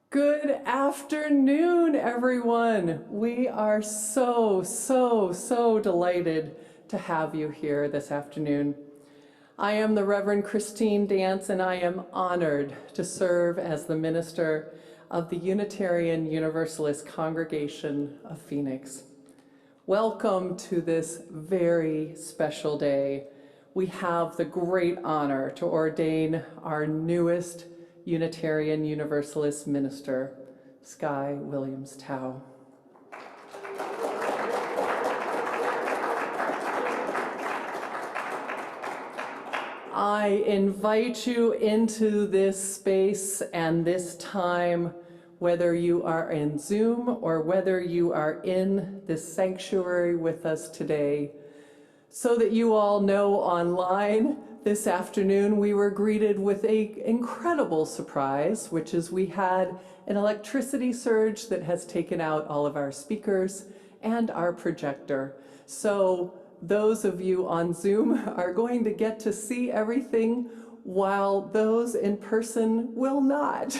Good afternoon, everyone. We are so delighted to have you here this afternoon. I am the Reverend Christine Dance, and I am honored to serve as the minister of the Unitarian Universalist Congregation of Phoenix. Welcome to this very special day. We have the great honor to ordain our newest Unitarian Universalist minister, Sky Williams-Tao. I invite you into this space and this time, whether you are in Zoom or whether you are in this sanctuary with us today, so that you all know online. This afternoon, we were greeted with an incredible surprise, which is we had an electricity surge that has taken out all of our speakers and our projector. So those of you on Zoom are going to get to see everything, while those in person will not.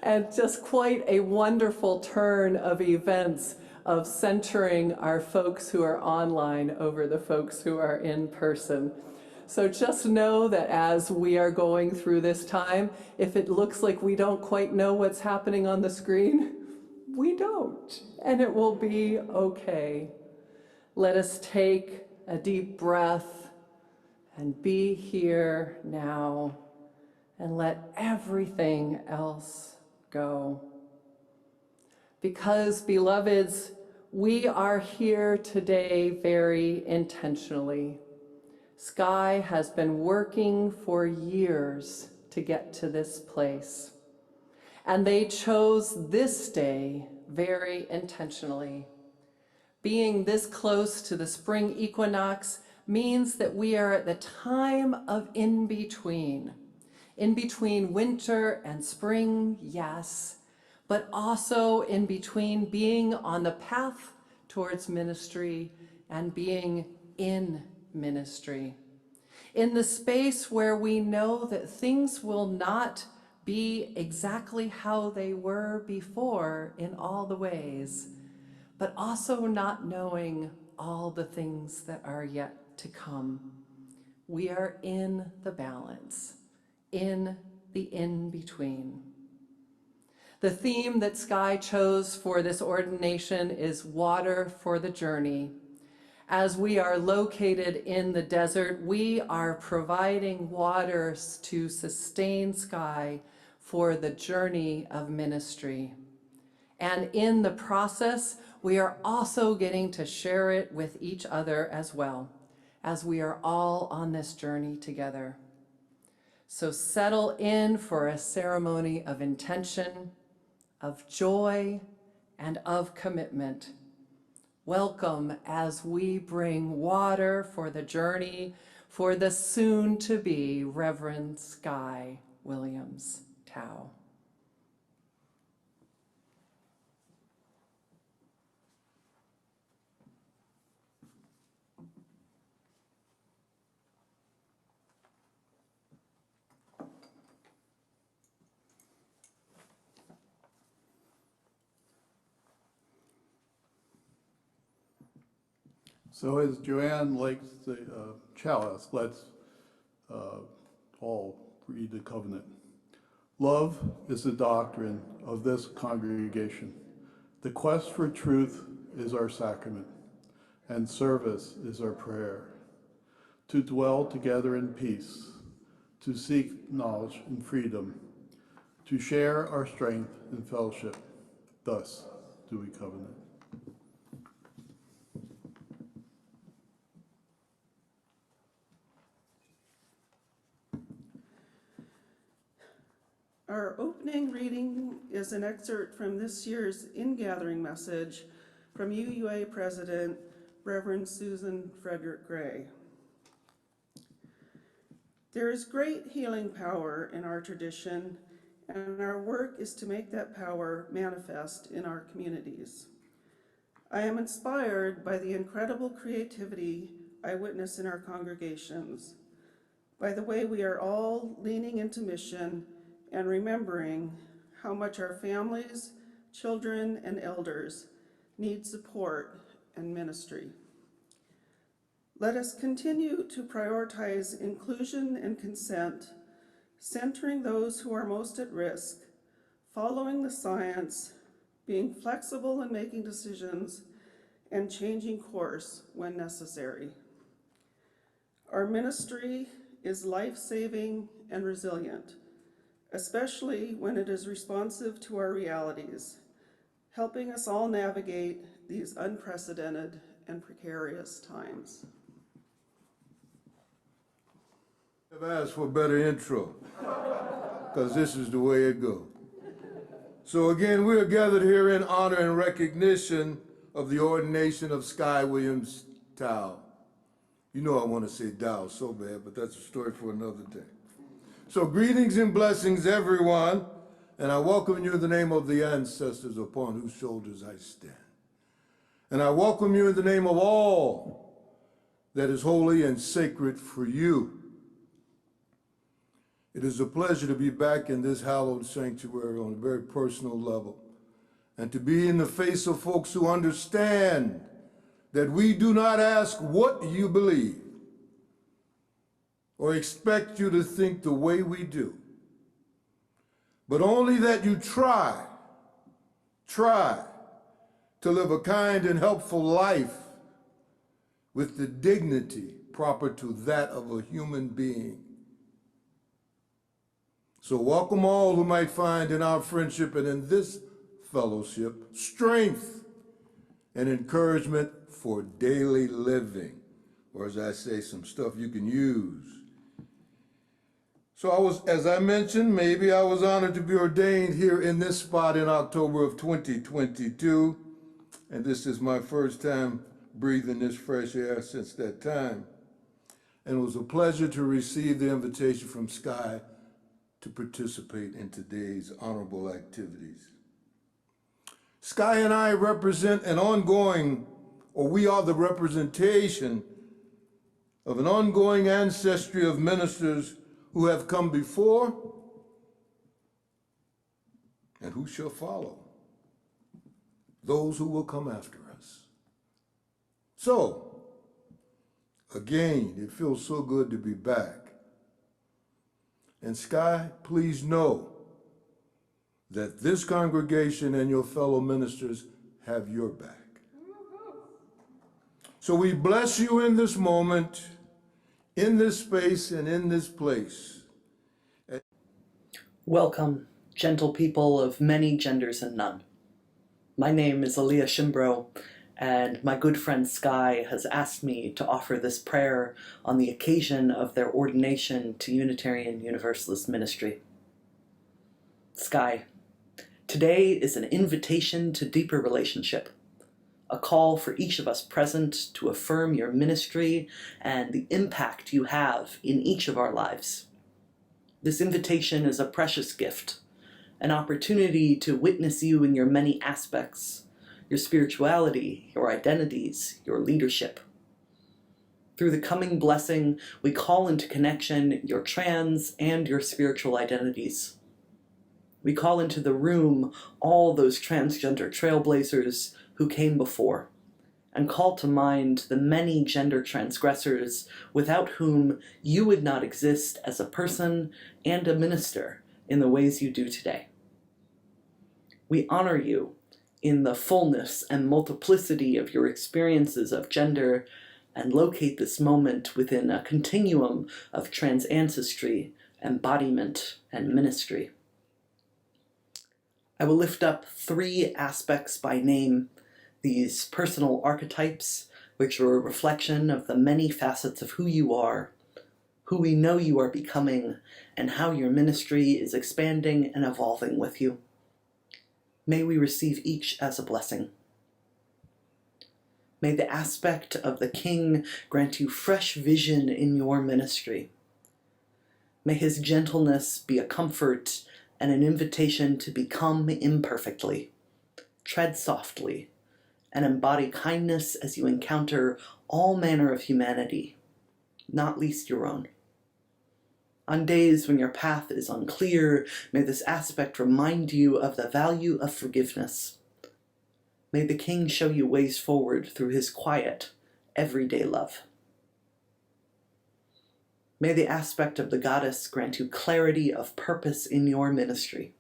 And just quite a wonderful turn of events of centering our folks who are online over the folks who are in person. So just know that as we are going through this time, if it looks like we don't quite know what's happening on the screen, we don't, and it will be okay. Let us take a deep breath and be here now and let everything else go. Because, beloveds, we are here today very intentionally. Sky has been working for years to get to this place, and they chose this day very intentionally. Being this close to the spring equinox means that we are at the time of in-between winter and spring, yes, but also in between being on the path towards ministry and being in ministry. In the space where we know that things will not be exactly how they were before in all the ways, but also not knowing all the things that are yet to come. We are in the balance, in the in-between. The theme that Sky chose for this ordination is water for the journey. As we are located in the desert, we are providing waters to sustain Sky for the journey of ministry. And in the process, we are also getting to share it with each other as well, as we are all on this journey together. So settle in for a ceremony of intention, of joy, and of commitment. Welcome as we bring water for the journey for the soon-to-be Reverend Sky Williams-Tao. So as Joanne likes the chalice, let's all read the covenant. Love is the doctrine of this congregation. The quest for truth is our sacrament, and service is our prayer. To dwell together in peace, to seek knowledge and freedom, to share our strength and fellowship. Thus do we covenant. Our opening reading is an excerpt from this year's ingathering message from UUA President Reverend Susan Frederick Gray. There is great healing power in our tradition, and our work is to make that power manifest in our communities. I am inspired by the incredible creativity I witness in our congregations, by the way we are all leaning into mission and remembering how much our families, children, and elders need support and ministry. Let us continue to prioritize inclusion and consent, centering those who are most at risk, following the science, being flexible in making decisions, and changing course when necessary. Our ministry is life-saving and resilient, especially when it is responsive to our realities, helping us all navigate these unprecedented and precarious times. I've asked for a better intro, because this is the way it goes. So again, we are gathered here in honor and recognition of the ordination of Sky Williams-Tao. You know I want to say Tao so bad, but that's a story for another day. So greetings and blessings, everyone, and I welcome you in the name of the ancestors upon whose shoulders I stand. And I welcome you in the name of all that is holy and sacred for you. It is a pleasure to be back in this hallowed sanctuary on a very personal level, and to be in the face of folks who understand that we do not ask what you believe or expect you to think the way we do, but only that you try to live a kind and helpful life with the dignity proper to that of a human being. So welcome all who might find in our friendship and in this fellowship strength and encouragement for daily living, or as I say, some stuff you can use. So as I mentioned, maybe I was honored to be ordained here in this spot in October of 2022, and this is my first time breathing this fresh air since that time. And it was a pleasure to receive the invitation from Sky to participate in today's honorable activities. Sky and I represent an ongoing, or we are the representation of an ongoing ancestry of ministers who have come before and who shall follow, those who will come after us. So, again, it feels so good to be back. And Sky, please know that this congregation and your fellow ministers have your back. So we bless you in this moment, in this space, and in this place. Welcome, gentle people of many genders and none. My name is Aaliyah Shimbro, and my good friend Sky has asked me to offer this prayer on the occasion of their ordination to Unitarian Universalist ministry. Sky, today is an invitation to deeper relationship, a call for each of us present to affirm your ministry and the impact you have in each of our lives. This invitation is a precious gift, an opportunity to witness you in your many aspects, your spirituality, your identities, your leadership. Through the coming blessing, we call into connection your trans and your spiritual identities. We call into the room all those transgender trailblazers who came before, and call to mind the many gender transgressors without whom you would not exist as a person and a minister in the ways you do today. We honor you in the fullness and multiplicity of your experiences of gender, and locate this moment within a continuum of trans ancestry, embodiment, and ministry. I will lift up 3 aspects by name, these personal archetypes, which are a reflection of the many facets of who you are, who we know you are becoming, and how your ministry is expanding and evolving with you. May we receive each as a blessing. May the aspect of the King grant you fresh vision in your ministry. May his gentleness be a comfort and an invitation to become imperfectly, tread softly, and embody kindness as you encounter all manner of humanity, not least your own. On days when your path is unclear, may this aspect remind you of the value of forgiveness. May the King show you ways forward through his quiet, everyday love. May the aspect of the Goddess grant you clarity of purpose in your ministry.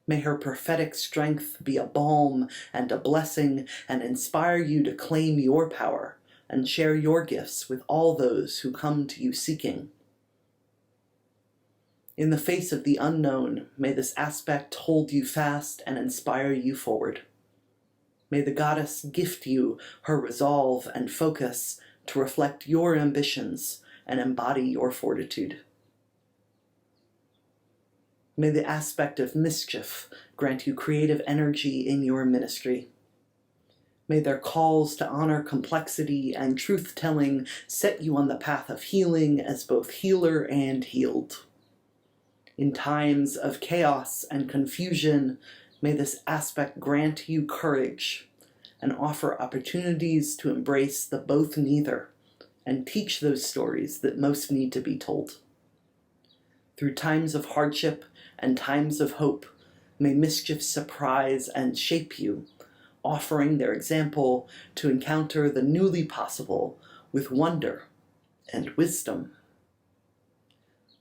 May her prophetic strength be a balm and a blessing and inspire you to claim your power and share your gifts with all those who come to you seeking. In the face of the unknown, may this aspect hold you fast and inspire you forward. May the Goddess gift you her resolve and focus to reflect your ambitions and embody your fortitude. May the aspect of mischief grant you creative energy in your ministry. May their calls to honor complexity and truth-telling set you on the path of healing as both healer and healed. In times of chaos and confusion, may this aspect grant you courage and offer opportunities to embrace the both neither and teach those stories that most need to be told. Through times of hardship and times of hope, may mischief surprise and shape you, offering their example to encounter the newly possible with wonder and wisdom.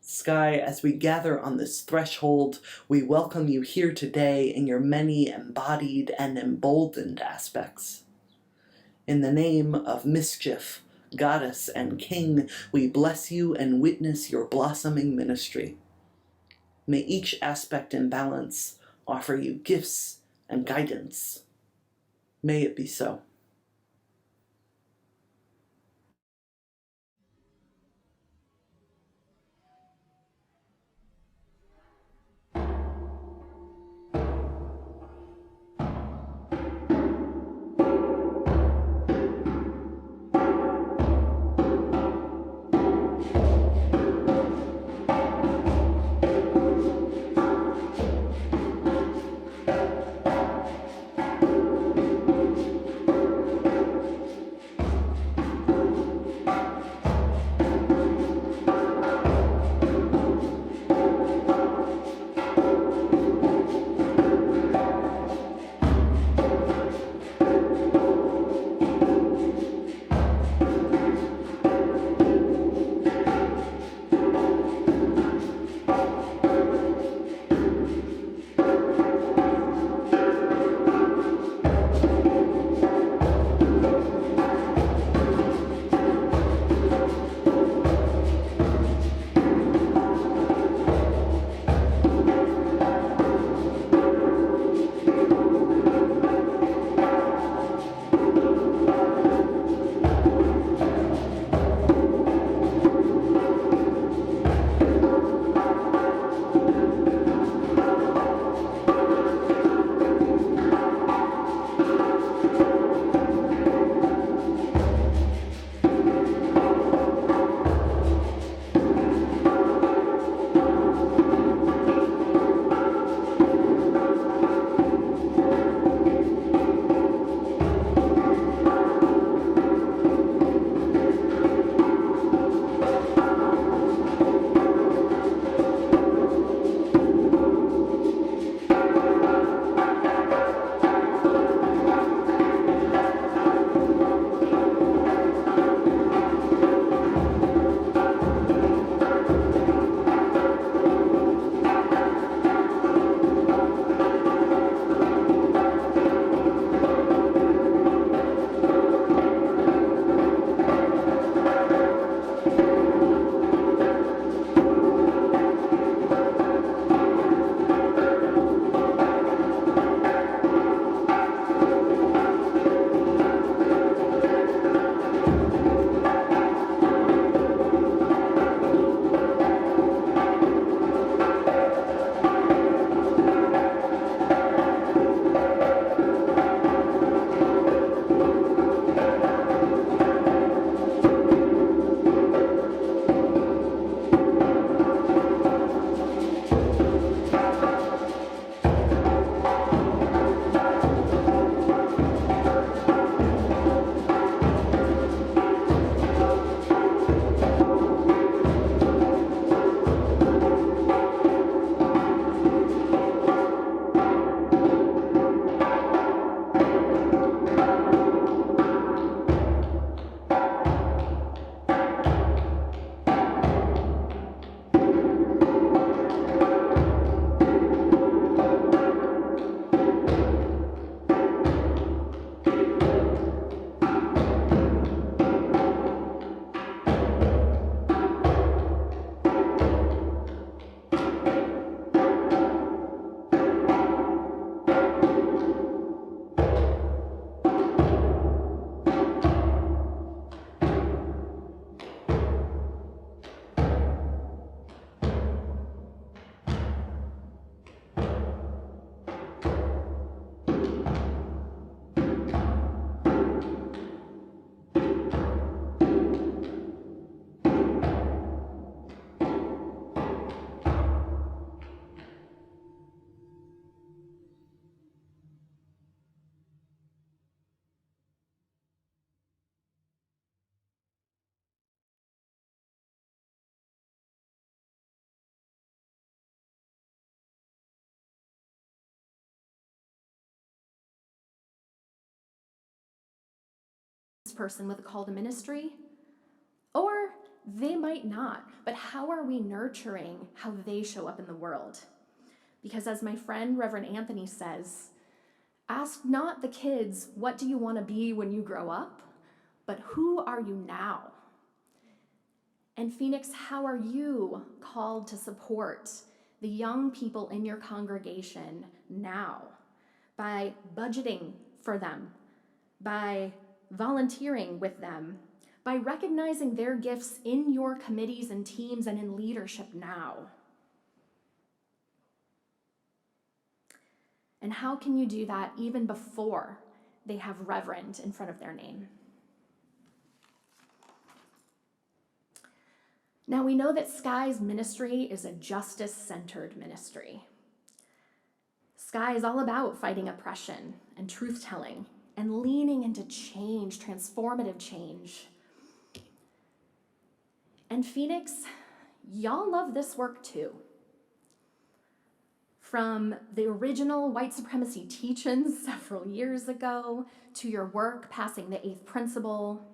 Sky, as we gather on this threshold, we welcome you here today in your many embodied and emboldened aspects. In the name of mischief, Goddess, and King, we bless you and witness your blossoming ministry. May each aspect in balance offer you gifts and guidance. May it be so. person with a call to ministry, or they might not, but how are we nurturing how they show up in the world? Because as my friend Reverend Anthony says, ask not the kids, what do you want to be when you grow up, but who are you now? And Phoenix, how are you called to support the young people in your congregation now by budgeting for them, by volunteering with them, by recognizing their gifts in your committees and teams and in leadership now? And how can you do that even before they have Reverend in front of their name? Now, we know that Sky's ministry is a justice-centered ministry. Sky is all about fighting oppression and truth-telling and leaning into change, transformative change. And Phoenix, y'all love this work too. From the original white supremacy teach-ins several years ago to your work passing the 8th principle,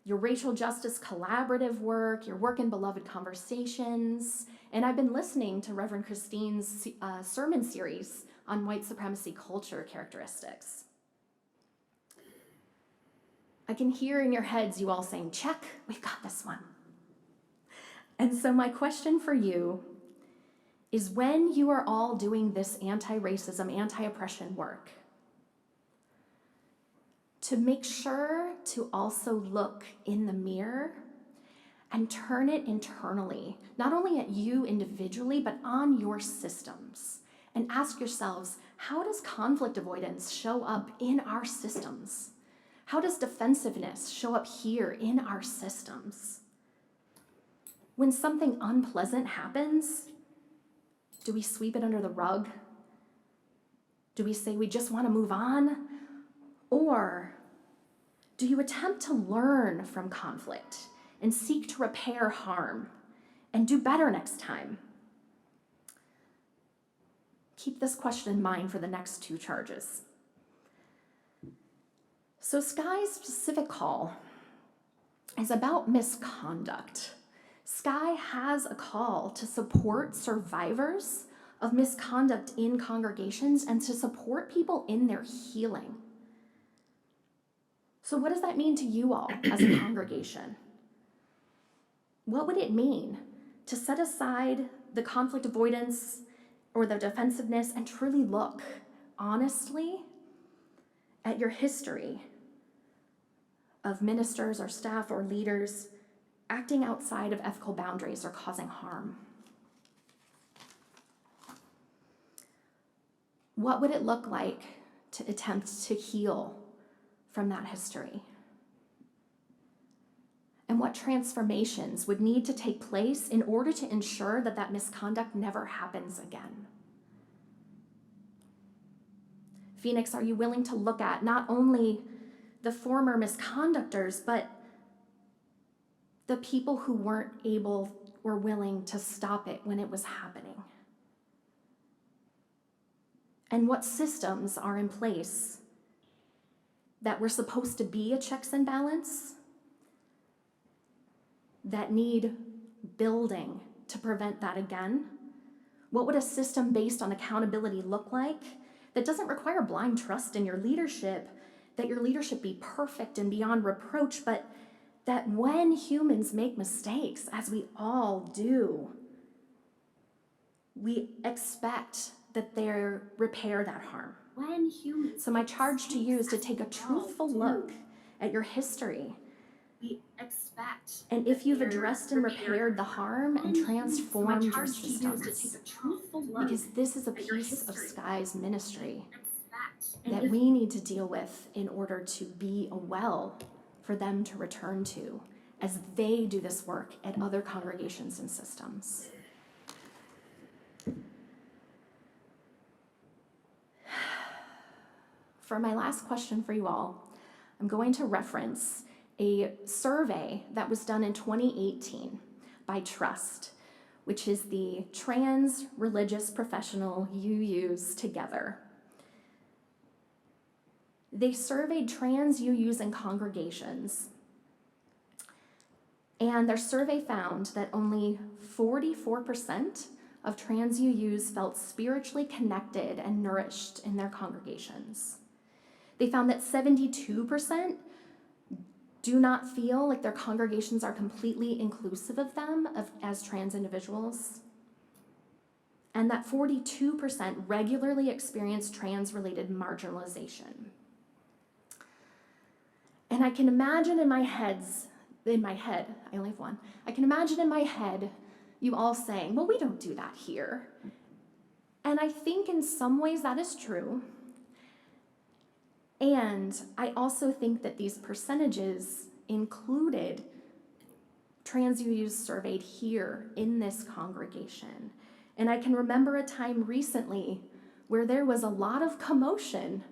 your racial justice collaborative work, your work in Beloved Conversations, and I've been listening to Reverend Christine's sermon series on white supremacy culture characteristics. I can hear in your heads you all saying, check, we've got this one. And so my question for you is, when you are all doing this anti-racism, anti-oppression work, to make sure to also look in the mirror and turn it internally, not only at you individually, but on your systems. And ask yourselves, how does conflict avoidance show up in our systems? How does defensiveness show up here in our systems? When something unpleasant happens, do we sweep it under the rug? Do we say we just want to move on? Or do you attempt to learn from conflict and seek to repair harm and do better next time? Keep this question in mind for the next 2 charges. So Sky's specific call is about misconduct. Sky has a call to support survivors of misconduct in congregations and to support people in their healing. So what does that mean to you all as a congregation? What would it mean to set aside the conflict avoidance or the defensiveness and truly look honestly at your history of ministers or staff or leaders acting outside of ethical boundaries or causing harm? What would it look like to attempt to heal from that history? And what transformations would need to take place in order to ensure that that misconduct never happens again? Phoenix, are you willing to look at not only the former misconductors, but the people who weren't able or willing to stop it when it was happening? And what systems are in place that were supposed to be a checks and balance that need building to prevent that again? What would a system based on accountability look like that doesn't require blind trust in your leadership, that your leadership be perfect and beyond reproach, but that when humans make mistakes, as we all do, we expect that they repair that harm. So my charge to you is to take a truthful look at your history. And if you've addressed and repaired the harm and transformed your systems, because this is a piece of Sky's ministry that we need to deal with in order to be a well for them to return to as they do this work at other congregations and systems. For my last question for you all, I'm going to reference a survey that was done in 2018 by Trust, which is the Trans Religious Professional UUs Together. They surveyed trans UUs and congregations, and their survey found that only 44% of trans UUs felt spiritually connected and nourished in their congregations. They found that 72% do not feel like their congregations are completely inclusive of them as trans individuals, and that 42% regularly experience trans-related marginalization. And I can imagine in my head, I only have one, I can imagine in my head you all saying, well, we don't do that here. And I think in some ways that is true. And I also think that these percentages included trans UUs surveyed here in this congregation. And I can remember a time recently where there was a lot of commotion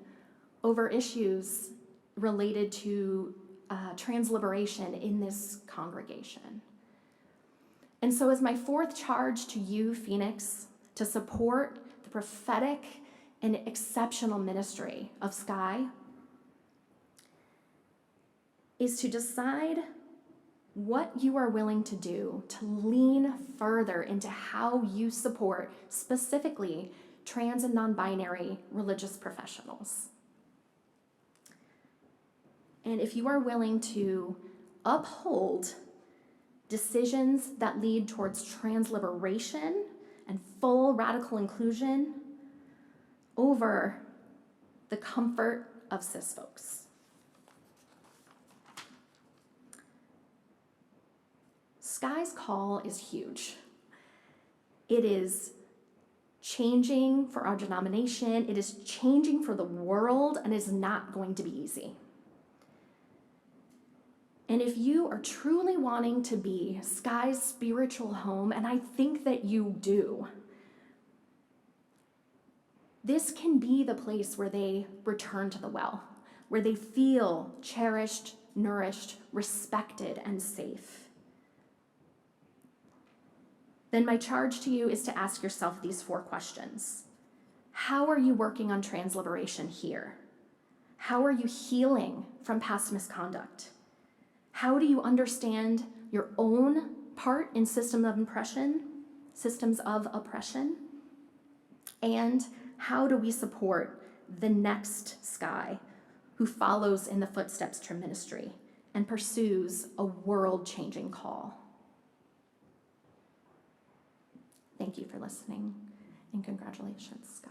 over issues related to trans liberation in this congregation. And so as my fourth charge to you, Phoenix, to support the prophetic and exceptional ministry of Sky, is to decide what you are willing to do to lean further into how you support specifically trans and non-binary religious professionals. And if you are willing to uphold decisions that lead towards trans liberation and full radical inclusion over the comfort of cis folks. Sky's call is huge. It is changing for our denomination, it is changing for the world, and is not going to be easy. And if you are truly wanting to be Sky's spiritual home, and I think that you do, this can be the place where they return to the well, where they feel cherished, nourished, respected, and safe. Then my charge to you is to ask yourself these 4 questions. How are you working on trans liberation here? How are you healing from past misconduct? How do you understand your own part in systems of oppression? And how do we support the next Sky who follows in the footsteps to ministry and pursues a world-changing call? Thank you for listening, and congratulations, Sky.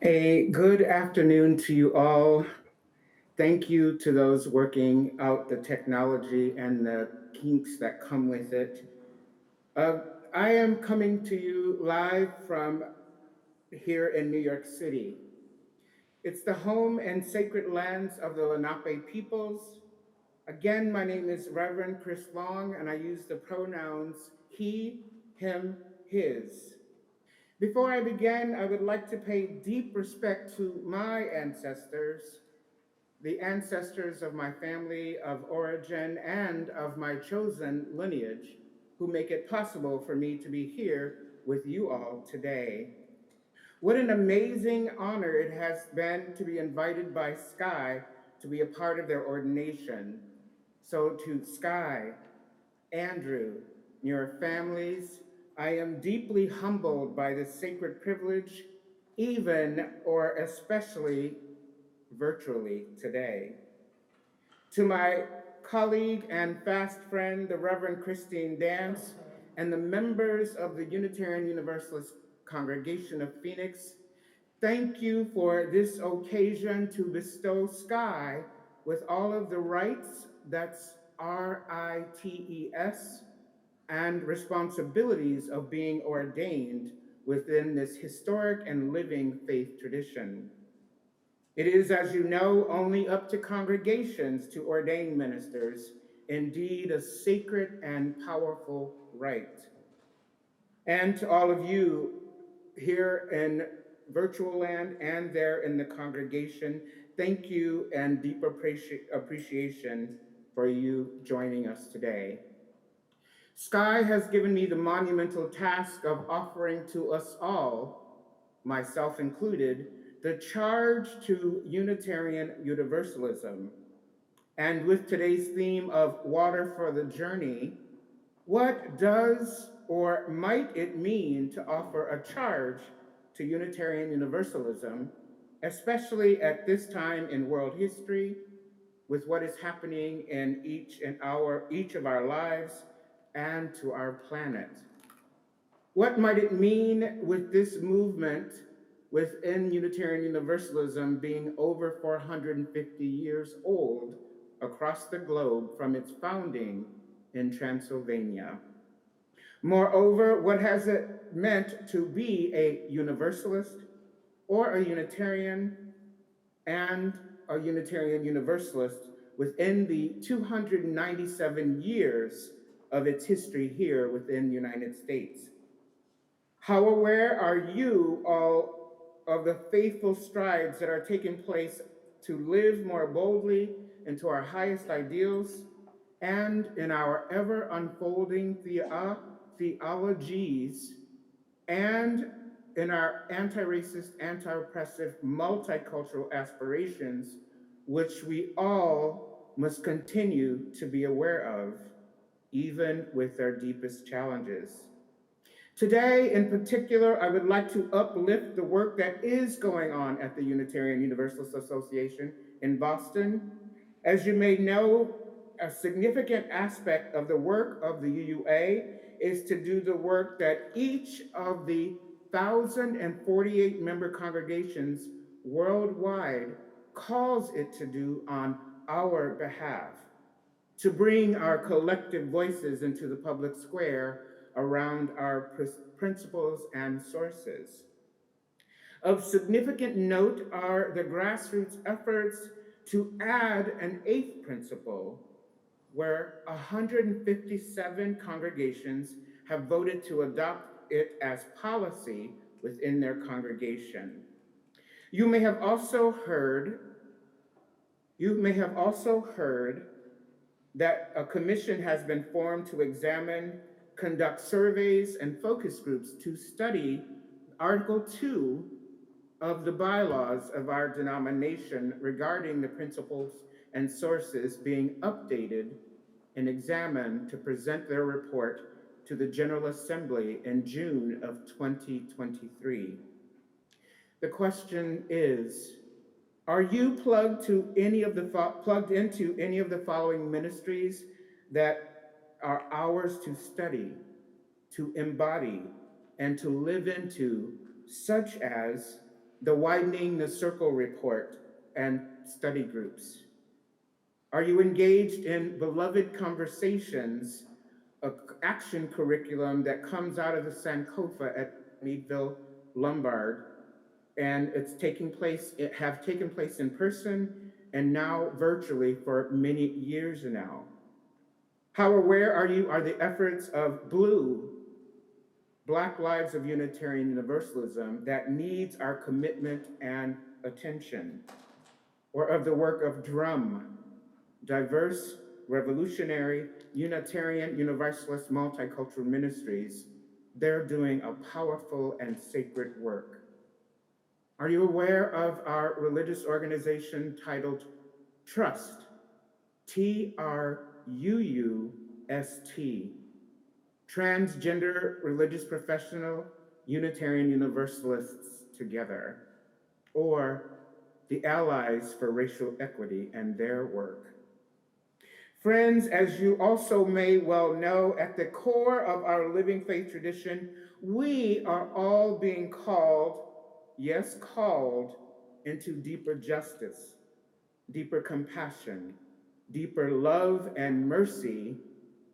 A good afternoon to you all. Thank you to those working out the technology and the kinks that come with it. I am coming to you live from here in New York City. It's the home and sacred lands of the Lenape peoples. Again, my name is Reverend Chris Long, and I use the pronouns he, him, his. Before I begin, I would like to pay deep respect to my ancestors, the ancestors of my family of origin and of my chosen lineage, who make it possible for me to be here with you all today. What an amazing honor it has been to be invited by Sky to be a part of their ordination. So to Sky, Andrew, your families, I am deeply humbled by this sacred privilege, even or especially virtually today. To my colleague and fast friend, the Reverend Christine Dance, and the members of the Unitarian Universalist Congregation of Phoenix, thank you for this occasion to bestow Sky with all of the rights, that's RITES, and responsibilities of being ordained within this historic and living faith tradition. It is, as you know, only up to congregations to ordain ministers, indeed a sacred and powerful right. And to all of you here in virtual land and there in the congregation, thank you and deep appreciation for you joining us today. Sky has given me the monumental task of offering to us all, myself included, the charge to Unitarian Universalism. And with today's theme of water for the journey, what does or might it mean to offer a charge to Unitarian Universalism, especially at this time in world history, with what is happening in each of our lives and to our planet? What might it mean with this movement within Unitarian Universalism being over 450 years old across the globe from its founding in Transylvania? Moreover, what has it meant to be a Universalist or a Unitarian and a Unitarian Universalist within the 297 years of its history here within the United States? How aware are you all of the faithful strides that are taking place to live more boldly into our highest ideals and in our ever unfolding theologies and in our anti-racist, anti-oppressive, multicultural aspirations, which we all must continue to be aware of, even with their deepest challenges? Today, in particular, I would like to uplift the work that is going on at the Unitarian Universalist Association in Boston. As you may know, a significant aspect of the work of the UUA is to do the work that each of the 1,048 member congregations worldwide calls it to do on our behalf, to bring our collective voices into the public square around our principles and sources. Of significant note are the grassroots efforts to add an eighth principle, where 157 congregations have voted to adopt it as policy within their congregation. You may have also heard that a commission has been formed to examine, conduct surveys and focus groups to study Article 2 of the bylaws of our denomination regarding the principles and sources being updated and examined to present their report to the General Assembly in June of 2023. The question is, are you plugged into any of the following ministries that are ours to study, to embody, and to live into, such as the Widening the Circle report and study groups? Are you engaged in beloved conversations, an action curriculum that comes out of the Sankofa at Meadville Lombard, and it have taken place in person and now virtually for many years now? How aware are the efforts of Black Lives of Unitarian Universalism that needs our commitment and attention? Or of the work of DRUM, Diverse, Revolutionary, Unitarian, Universalist, Multicultural Ministries? They're doing a powerful and sacred work. Are you aware of our religious organization titled Trust, TRUUST, Transgender Religious Professional Unitarian Universalists Together, or the Allies for Racial Equity and their work? Friends, as you also may well know, at the core of our living faith tradition, we are all being called into deeper justice, deeper compassion, deeper love and mercy,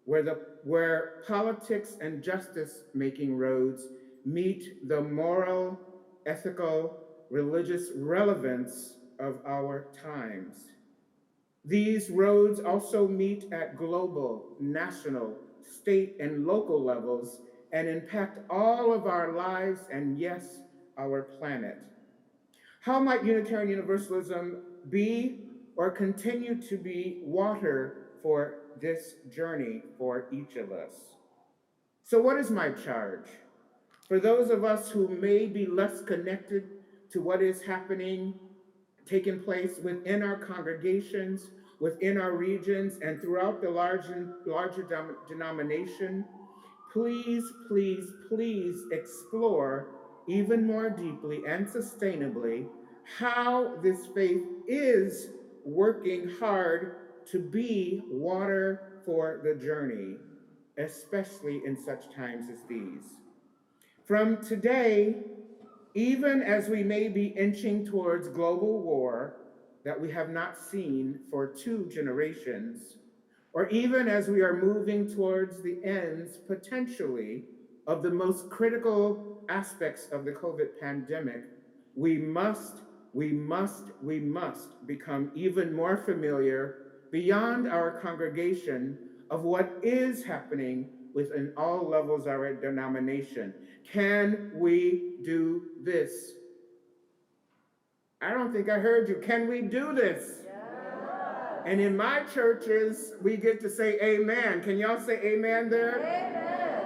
where politics and justice-making roads meet the moral, ethical, religious relevance of our times. These roads also meet at global, national, state, and local levels and impact all of our lives and, yes, our planet. How might Unitarian Universalism be or continue to be water for this journey for each of us. So what is my charge? For those of us who may be less connected to what is happening, taking place within our congregations, within our regions, and throughout the larger denomination, please, please, please explore even more deeply and sustainably how this faith is working hard to be water for the journey, especially in such times as these. From today, even as we may be inching towards global war that we have not seen for 2 generations, or even as we are moving towards the ends, potentially, of the most critical aspects of the COVID pandemic, we must become even more familiar beyond our congregation of what is happening within all levels of our denomination. Can we do this? I don't think I heard you. Can we do this? Yeah. And in my churches, we get to say amen. Can y'all say amen there? Amen.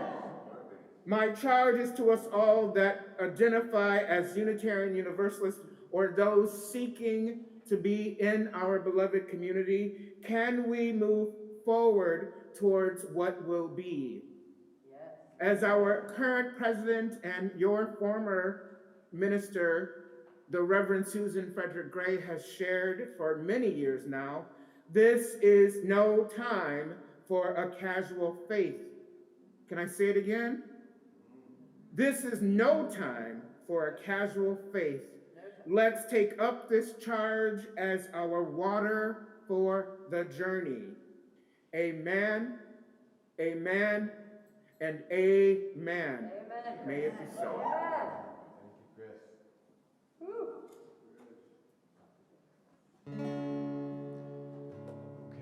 My charge is to us all that identify as Unitarian Universalists or those seeking to be in our beloved community. Can we move forward towards what will be? As our current president and your former minister, the Reverend Susan Frederick Gray, has shared for many years now, this is no time for a casual faith. Can I say it again? This is no time for a casual faith. Let's take up this charge as our water for the journey. Amen, amen, and amen. Amen. May it be so. Amen. Thank you, Chris.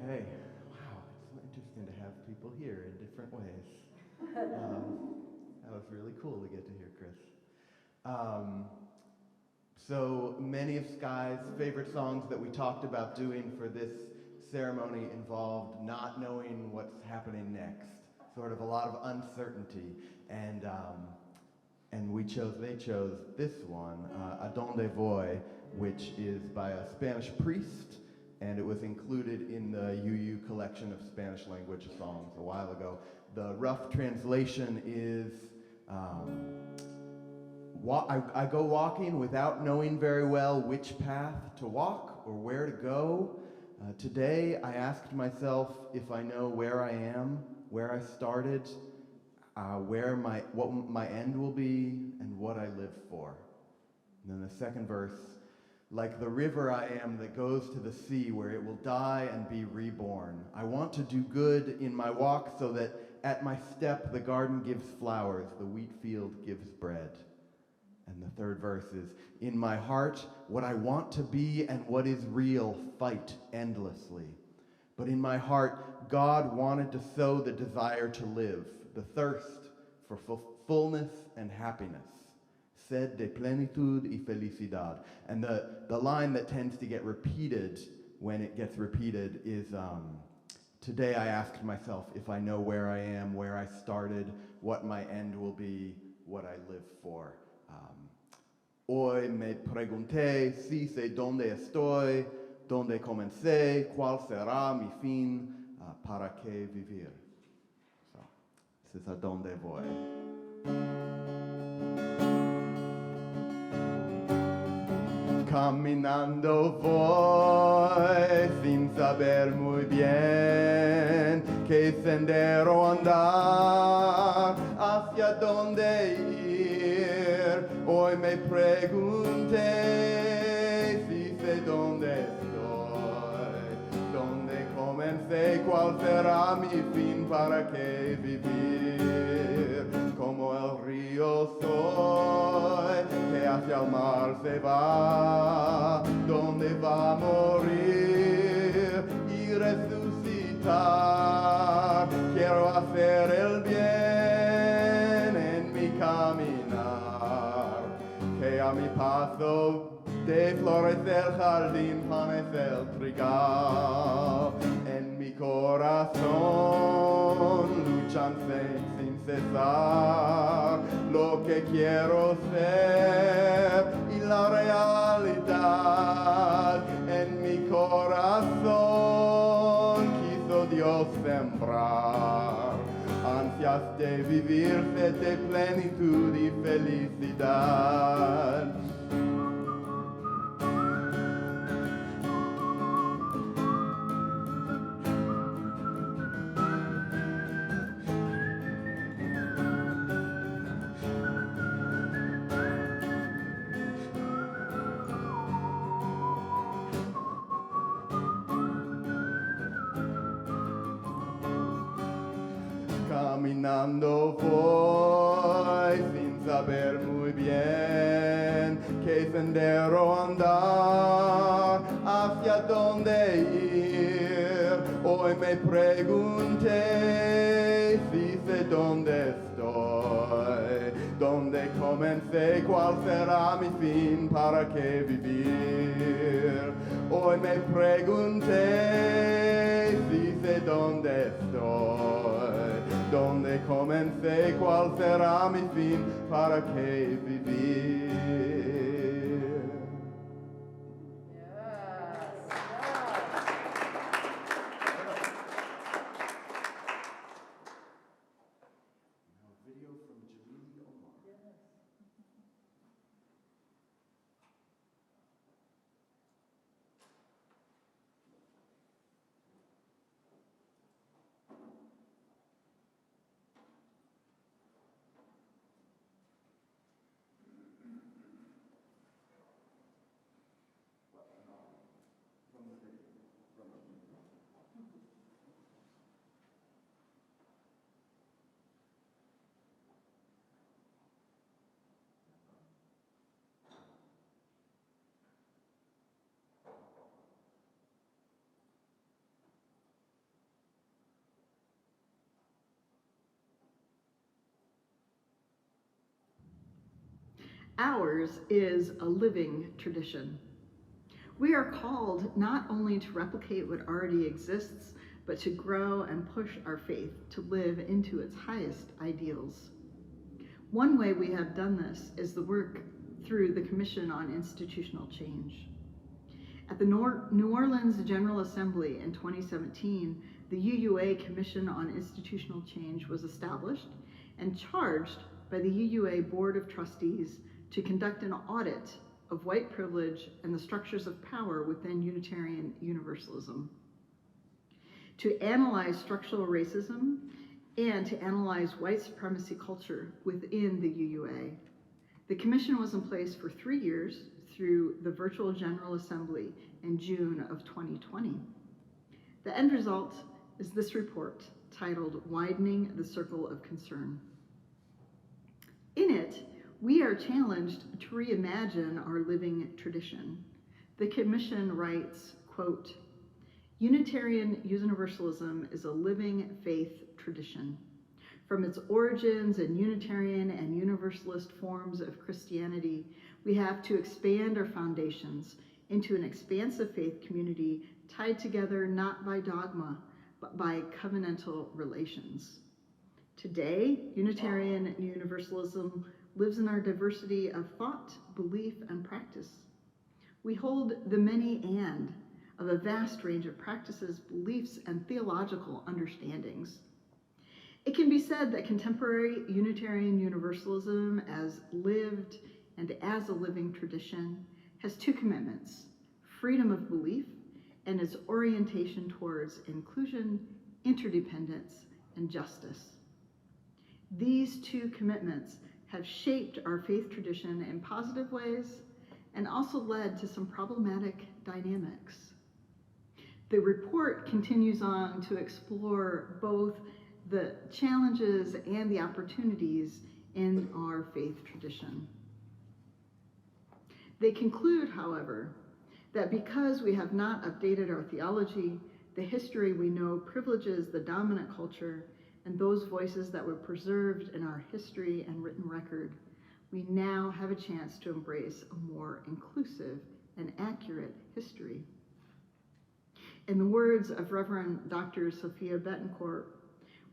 Okay. Wow, it's so interesting to have people here in different ways. That was really cool to get to hear Chris. So many of Sky's favorite songs that we talked about doing for this ceremony involved not knowing what's happening next, sort of a lot of uncertainty, and they chose this one, Adonde Voy, which is by a Spanish priest, and it was included in the UU collection of Spanish language songs a while ago. The rough translation is, I go walking without knowing very well which path to walk or where to go. Today I asked myself if I know where I am, where I started, what my end will be, and what I live for. And then the second verse, like the river I am that goes to the sea where it will die and be reborn. I want to do good in my walk so that at my step the garden gives flowers, the wheat field gives bread. And the third verse is, in my heart, what I want to be and what is real fight endlessly. But in my heart, God wanted to sow the desire to live, the thirst for fullness and happiness. Sed de plenitud y felicidad. And the line that tends to get repeated when it gets repeated is, today I asked myself if I know where I am, where I started, what my end will be, what I live for. Hoy me pregunté si sé dónde estoy, dónde comencé, cuál será mi fin, para qué vivir. So, this is a dónde voy. Caminando voy sin saber muy bien qué sendero andar, hacia dónde ir. Hoy me pregunté si sé dónde estoy, dónde comencé, cuál será mi fin, para qué vivir. Como el río soy, que hacia el mar se va, donde va a morir y resucitar. Quiero hacer el bien en mi caminar, que a mi paso de flores del jardín, panes del trigal. En mi corazón luchan sin cesar lo que quiero ser y la realidad. En mi corazón quiso Dios sembrar ansias de vivir, sed de plenitud y felicidad. Caminando voy sin saber muy bien qué sendero andar, hacia dónde ir. Hoy me pregunté si sé dónde estoy, dónde comencé, cuál será mi fin, para qué vivir. Hoy me pregunté si sé dónde estoy, dónde comencé, cuál será mi fin, para qué vivir. Ours is a living tradition. We are called not only to replicate what already exists, but to grow and push our faith to live into its highest ideals. One way we have done this is the work through the Commission on Institutional Change. At the New Orleans General Assembly in 2017, the UUA Commission on Institutional Change was established and charged by the UUA Board of Trustees to conduct an audit of white privilege and the structures of power within Unitarian Universalism, to analyze structural racism and to analyze white supremacy culture within the UUA. The commission was in place for 3 years through the virtual General Assembly in June of 2020. The end result is this report titled Widening the Circle of Concern. In it, we are challenged to reimagine our living tradition. The commission writes, quote, Unitarian Universalism is a living faith tradition. From its origins in Unitarian and Universalist forms of Christianity, we have to expand our foundations into an expansive faith community tied together not by dogma, but by covenantal relations. Today, Unitarian Universalism lives in our diversity of thought, belief, and practice. We hold the many and of a vast range of practices, beliefs, and theological understandings. It can be said that contemporary Unitarian Universalism, as lived and as a living tradition, has two commitments: freedom of belief and its orientation towards inclusion, interdependence, and justice. These two commitments have shaped our faith tradition in positive ways and also led to some problematic dynamics. The report continues on to explore both the challenges and the opportunities in our faith tradition. They conclude, however, that because we have not updated our theology, the history we know privileges the dominant culture and those voices that were preserved in our history and written record, we now have a chance to embrace a more inclusive and accurate history. In the words of Reverend Dr. Sophia Betancourt,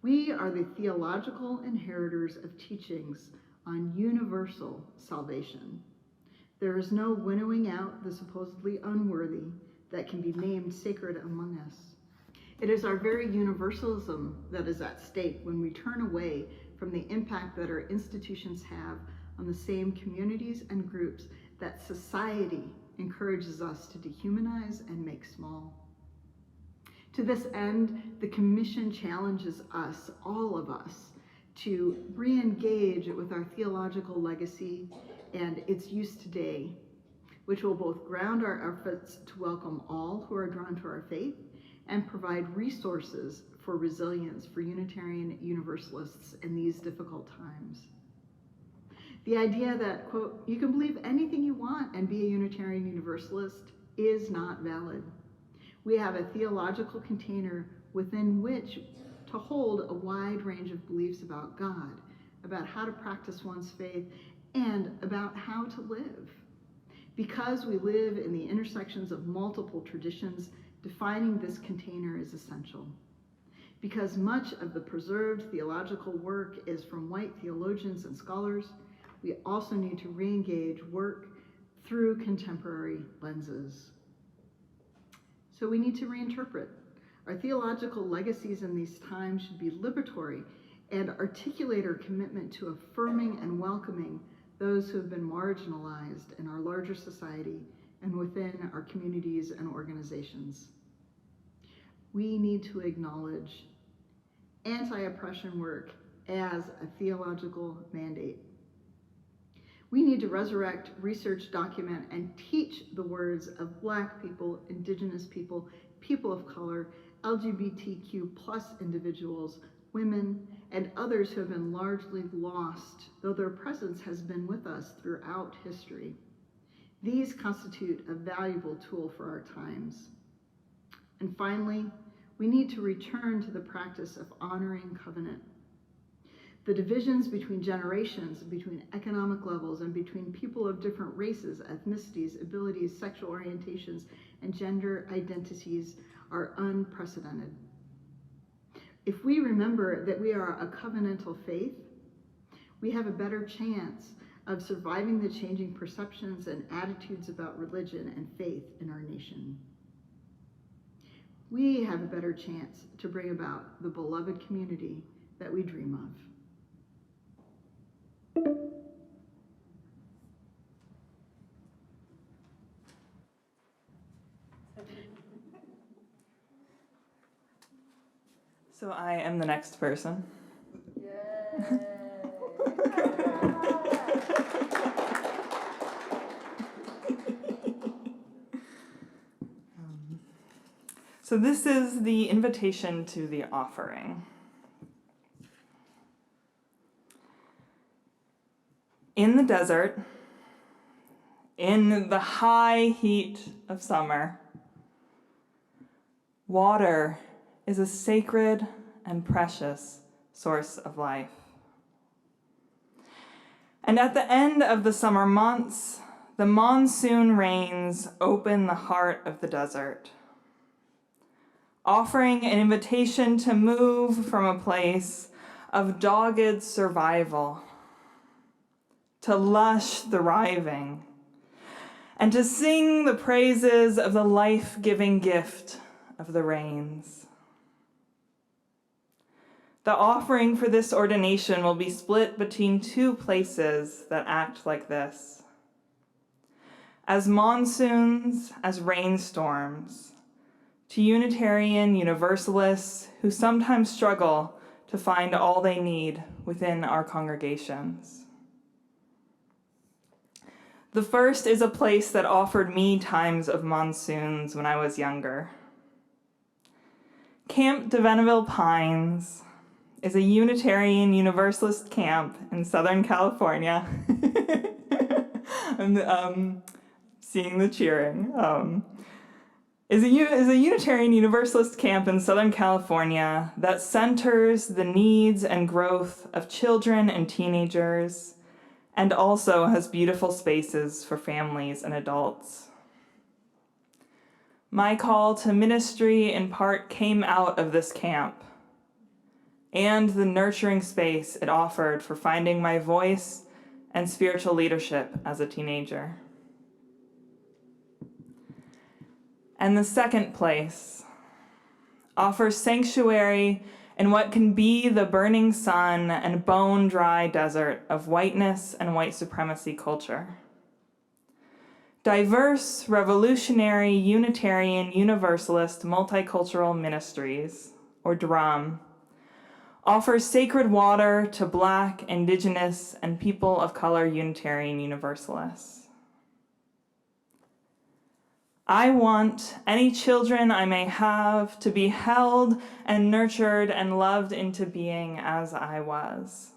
we are the theological inheritors of teachings on universal salvation. There is no winnowing out the supposedly unworthy that can be named sacred among us. It is our very universalism that is at stake when we turn away from the impact that our institutions have on the same communities and groups that society encourages us to dehumanize and make small. To this end, the Commission challenges us, all of us, to re-engage with our theological legacy and its use today, which will both ground our efforts to welcome all who are drawn to our faith and provide resources for resilience for Unitarian Universalists in these difficult times. The idea that, quote, you can believe anything you want and be a Unitarian Universalist is not valid. We have a theological container within which to hold a wide range of beliefs about God, about how to practice one's faith, and about how to live. Because we live in the intersections of multiple traditions, defining this container is essential. Because much of the preserved theological work is from white theologians and scholars, we also need to re-engage work through contemporary lenses. So we need to reinterpret. Our theological legacies in these times should be liberatory and articulate our commitment to affirming and welcoming those who have been marginalized in our larger society and within our communities and organizations. We need to acknowledge anti-oppression work as a theological mandate. We need to resurrect, research, document, and teach the words of Black people, Indigenous people, people of color, LGBTQ+ individuals, women, and others who have been largely lost, though their presence has been with us throughout history. These constitute a valuable tool for our times. And finally, we need to return to the practice of honoring covenant. The divisions between generations, between economic levels, and between people of different races, ethnicities, abilities, sexual orientations, and gender identities are unprecedented. If we remember that we are a covenantal faith, we have a better chance of surviving the changing perceptions and attitudes about religion and faith in our nation. We have a better chance to bring about the beloved community that we dream of. So I am the next person. So this is the invitation to the offering. In the desert, in the high heat of summer, water is a sacred and precious source of life. And at the end of the summer months, the monsoon rains open the heart of the desert, offering an invitation to move from a place of dogged survival to lush thriving, and to sing the praises of the life-giving gift of the rains. The offering for this ordination will be split between two places that act like this. As monsoons, as rainstorms, to Unitarian Universalists who sometimes struggle to find all they need within our congregations. The first is a place that offered me times of monsoons when I was younger. Camp de Venneville Pines is a Unitarian Universalist camp in Southern California. I'm seeing the cheering. Is a Unitarian Universalist camp in Southern California that centers the needs and growth of children and teenagers, and also has beautiful spaces for families and adults. My call to ministry in part came out of this camp and the nurturing space it offered for finding my voice and spiritual leadership as a teenager. And the second place offers sanctuary in what can be the burning sun and bone-dry desert of whiteness and white supremacy culture. Diverse, revolutionary, Unitarian, Universalist, multicultural ministries, or DRUM, offers sacred water to Black, Indigenous, and people of color Unitarian Universalists. I want any children I may have to be held and nurtured and loved into being as I was.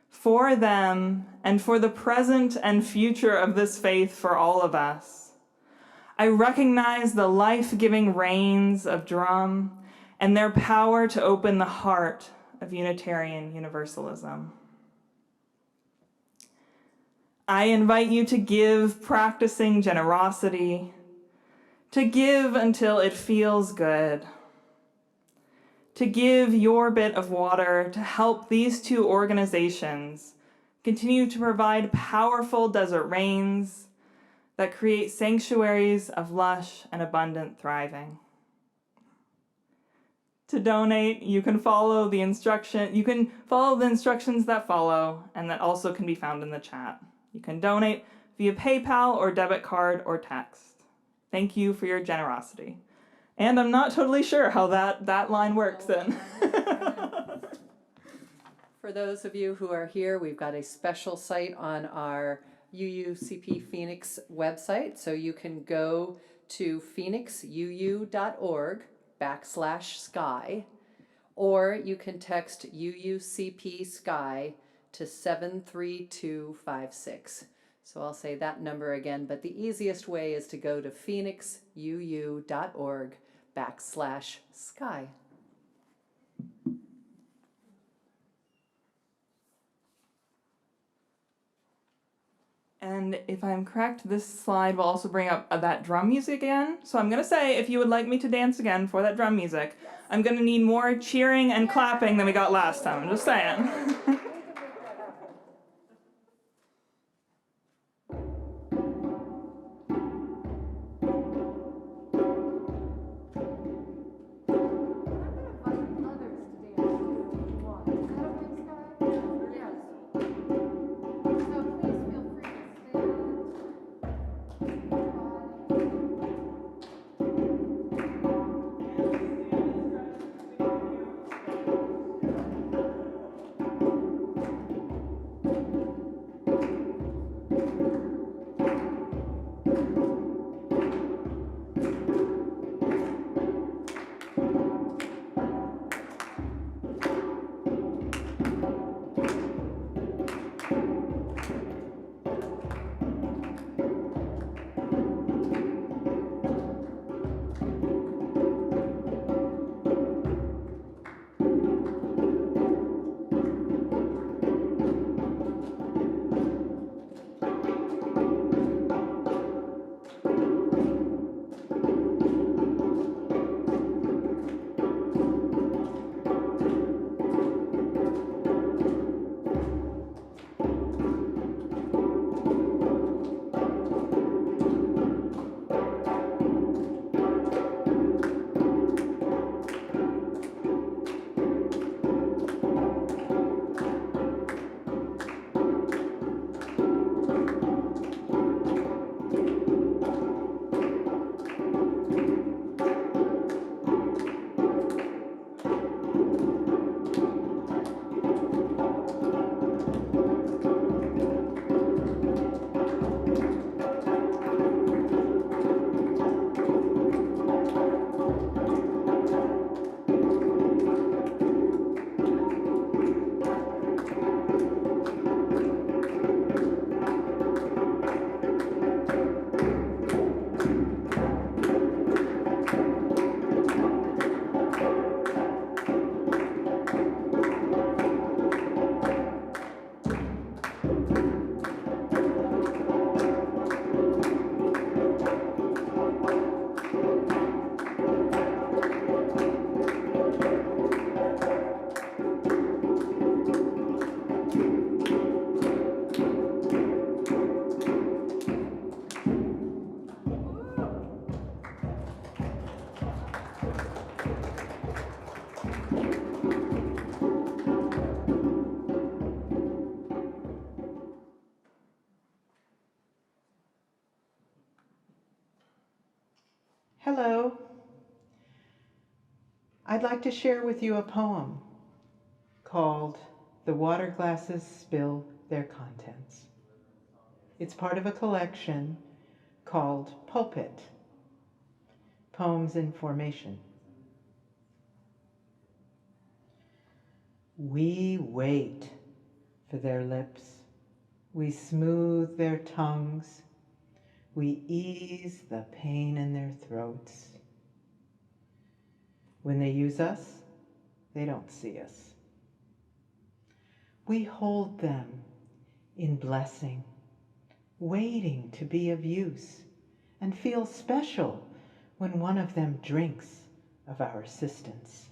For them, and for the present and future of this faith for all of us, I recognize the life-giving rains of drum and their power to open the heart of Unitarian Universalism. I invite you to give practicing generosity, to give until it feels good, to give your bit of water to help these two organizations continue to provide powerful desert rains that create sanctuaries of lush and abundant thriving. To donate, you can follow the instructions that follow and that also can be found in the chat. You can donate via PayPal or debit card or text. Thank you for your generosity. And I'm not totally sure how that line works then. For those of you who are here, we've got a special site on our UUCP Phoenix website. So you can go to phoenixuu.org/sky, or you can text UUCP Sky to 73256. So I'll say that number again, but the easiest way is to go to phoenixuu.org/sky. And if I'm correct, this slide will also bring up that drum music again. So I'm going to say, if you would like me to dance again for that drum music, I'm going to need more cheering and clapping than we got last time. I'm just saying. Hello. I'd like to share with you a poem called The Water Glasses Spill Their Contents. It's part of a collection called Pulpit, Poems in Formation. We wait for their lips. We smooth their tongues. We ease the pain in their throats. When they use us, they don't see us. We hold them in blessing, waiting to be of use, and feel special when one of them drinks of our assistance.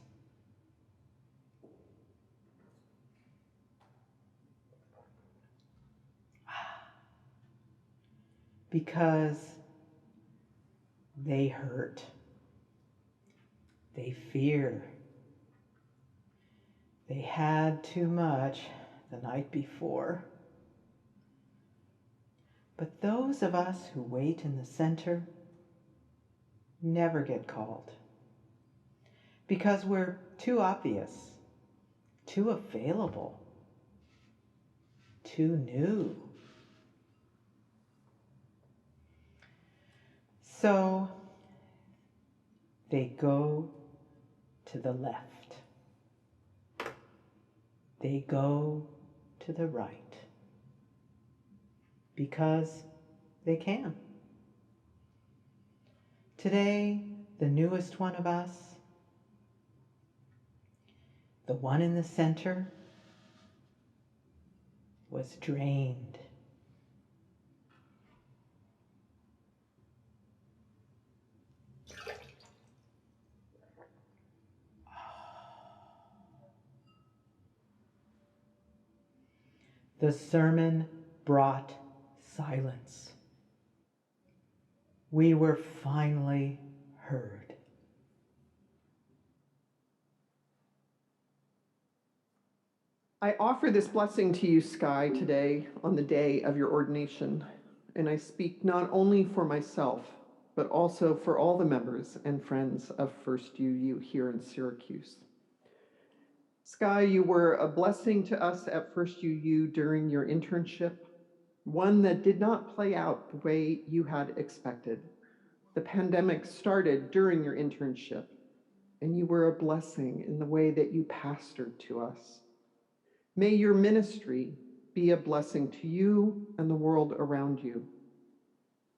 Because they hurt, they fear, they had too much the night before. But those of us who wait in the center never get called because we're too obvious, too available, too new. So they go to the left. They go to the right. Because they can. Today, the newest one of us, the one in the center, was drained. The sermon brought silence. We were finally heard. I offer this blessing to you, Sky, today on the day of your ordination, and I speak not only for myself, but also for all the members and friends of First UU here in Syracuse. Sky, you were a blessing to us at First UU during your internship, one that did not play out the way you had expected. The pandemic started during your internship, and you were a blessing in the way that you pastored to us. May your ministry be a blessing to you and the world around you.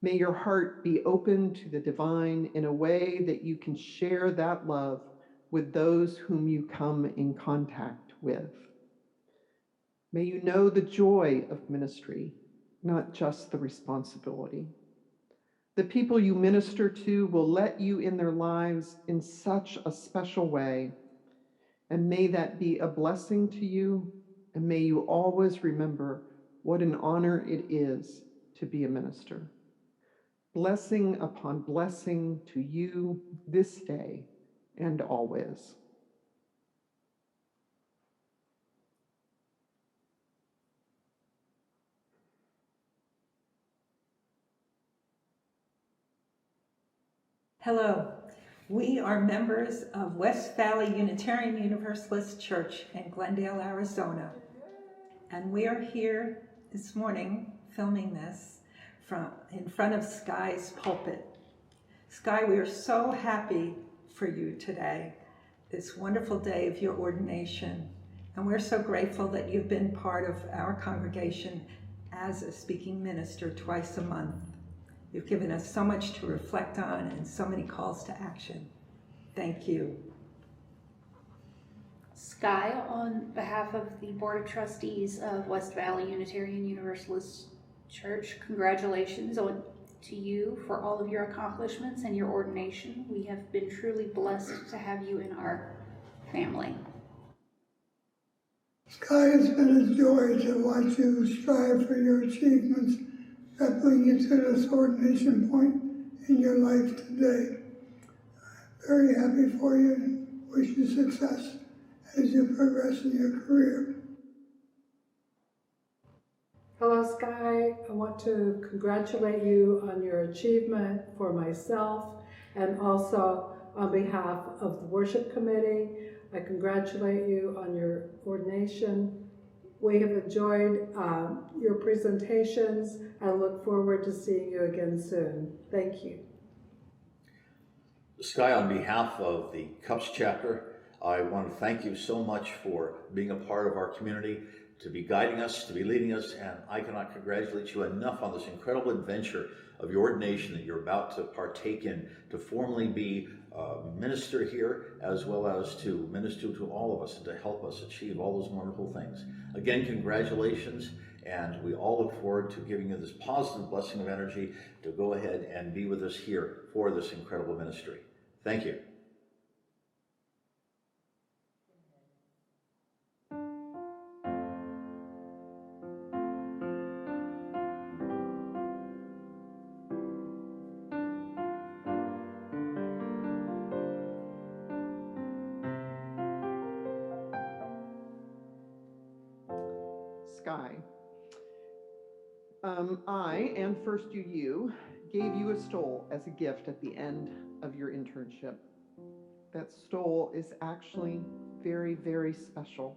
May your heart be open to the divine in a way that you can share that love with those whom you come in contact with. May you know the joy of ministry, not just the responsibility. The people you minister to will let you in their lives in such a special way, and may that be a blessing to you, and may you always remember what an honor it is to be a minister. Blessing upon blessing to you this day and always. Hello, we are members of West Valley Unitarian Universalist Church in Glendale, Arizona. And we are here this morning filming this in front of Sky's pulpit. Sky, we are so happy for you today, this wonderful day of your ordination. And we're so grateful that you've been part of our congregation as a speaking minister twice a month. You've given us so much to reflect on and so many calls to action. Thank you. Sky, on behalf of the Board of Trustees of West Valley Unitarian Universalist Church, congratulations to you for all of your accomplishments and your ordination. We have been truly blessed to have you in our family. Sky, it's been a joy to watch you strive for your achievements that bring you to this ordination point in your life today. Very happy for you and wish you success as you progress in your career. Hello, Sky. I want to congratulate you on your achievement for myself And also on behalf of the worship committee, I congratulate you on your ordination. We have enjoyed your presentations and look forward to seeing you again soon. Thank you. Sky, on behalf of the CUPS chapter, I want to thank you so much for being a part of our community, to be guiding us, to be leading us, and I cannot congratulate you enough on this incredible adventure of your ordination that you're about to partake in, to formally be a minister here, as well as to minister to all of us and to help us achieve all those wonderful things. Again, congratulations, and we all look forward to giving you this positive blessing of energy to go ahead and be with us here for this incredible ministry. Thank you. Sky. I and First UU gave you a stole as a gift at the end of your internship. That stole is actually very, very special.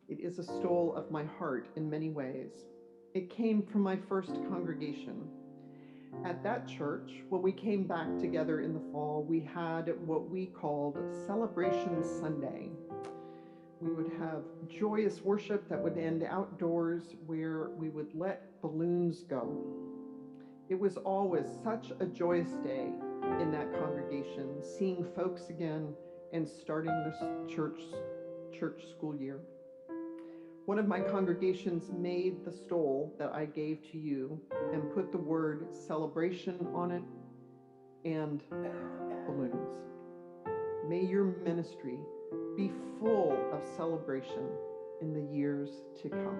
It is a stole of my heart in many ways. It came from my first congregation. At that church, when we came back together in the fall, we had what we called Celebration Sunday. We would have joyous worship that would end outdoors, where we would let balloons go. It was always such a joyous day in that congregation, seeing folks again and starting this church school year. One of my congregations made the stole that I gave to you and put the word celebration on it and balloons. May your ministry be full of celebration in the years to come,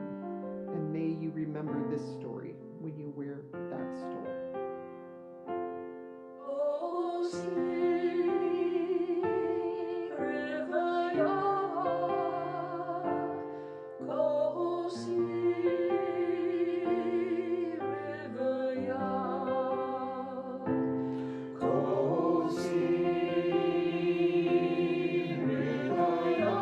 and may you remember this story when you wear that stole. Oh, sweet river York, oh, sweet river York, oh, sweet river York,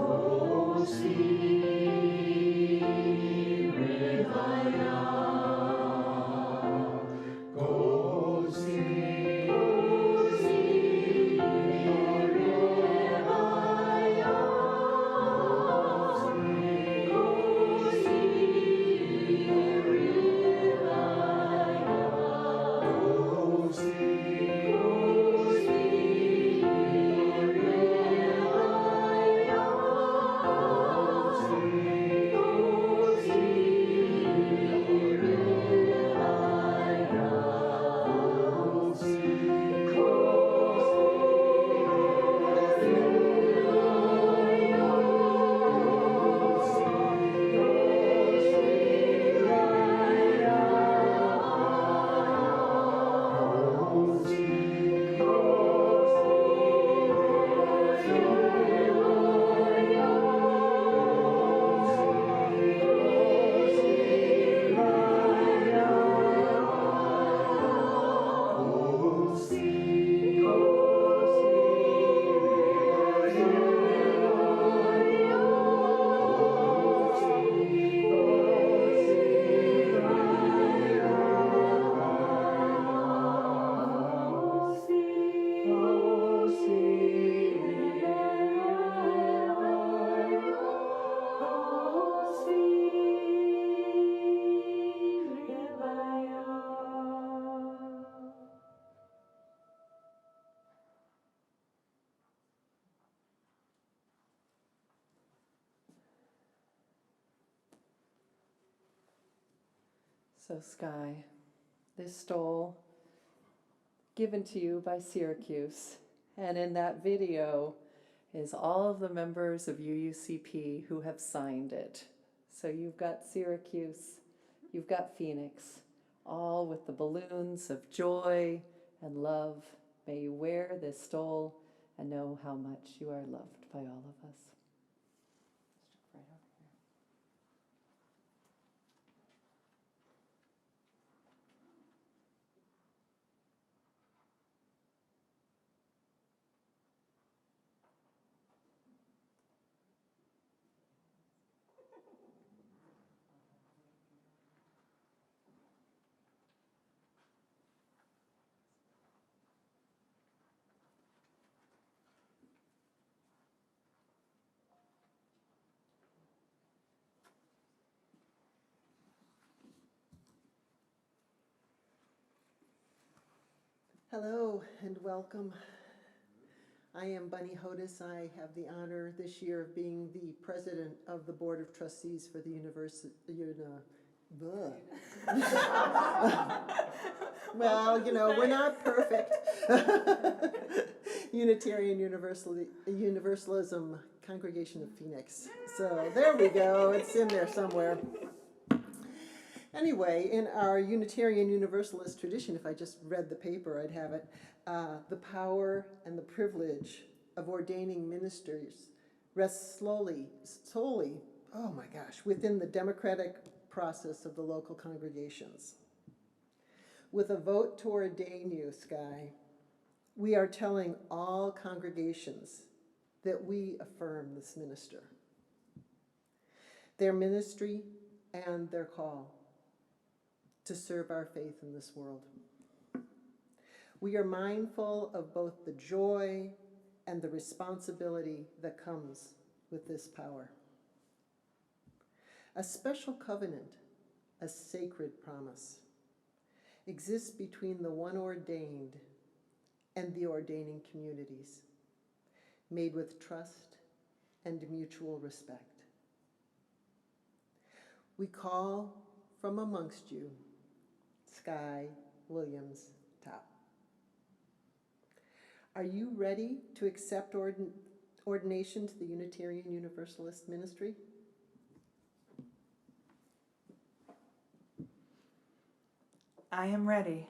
oh, sweet river York, oh, sweet river So, Sky, this stole given to you by Syracuse, and in that video is all of the members of UUCP who have signed it. So you've got Syracuse, you've got Phoenix, all with the balloons of joy and love. May you wear this stole and know how much you are loved by all of us. Right over here. Hello and welcome. I am Bunny Hodis. I have the honor this year of being the president of the Board of Trustees for the well, you know, we're not perfect. Unitarian Universalism Congregation of Phoenix. So there we go. It's in there somewhere. Anyway, in our Unitarian Universalist tradition, if I just read the paper, I'd have it, the power and the privilege of ordaining ministers rests solely, oh my gosh, within the democratic process of the local congregations. With a vote to ordain you, Sky, we are telling all congregations that we affirm this minister, their ministry and their call to serve our faith in this world. We are mindful of both the joy and the responsibility that comes with this power. A special covenant, a sacred promise, exists between the one ordained and the ordaining communities, made with trust and mutual respect. We call from amongst you Sky Williams-Tao. Are you ready to accept ordination to the Unitarian Universalist ministry? I am ready.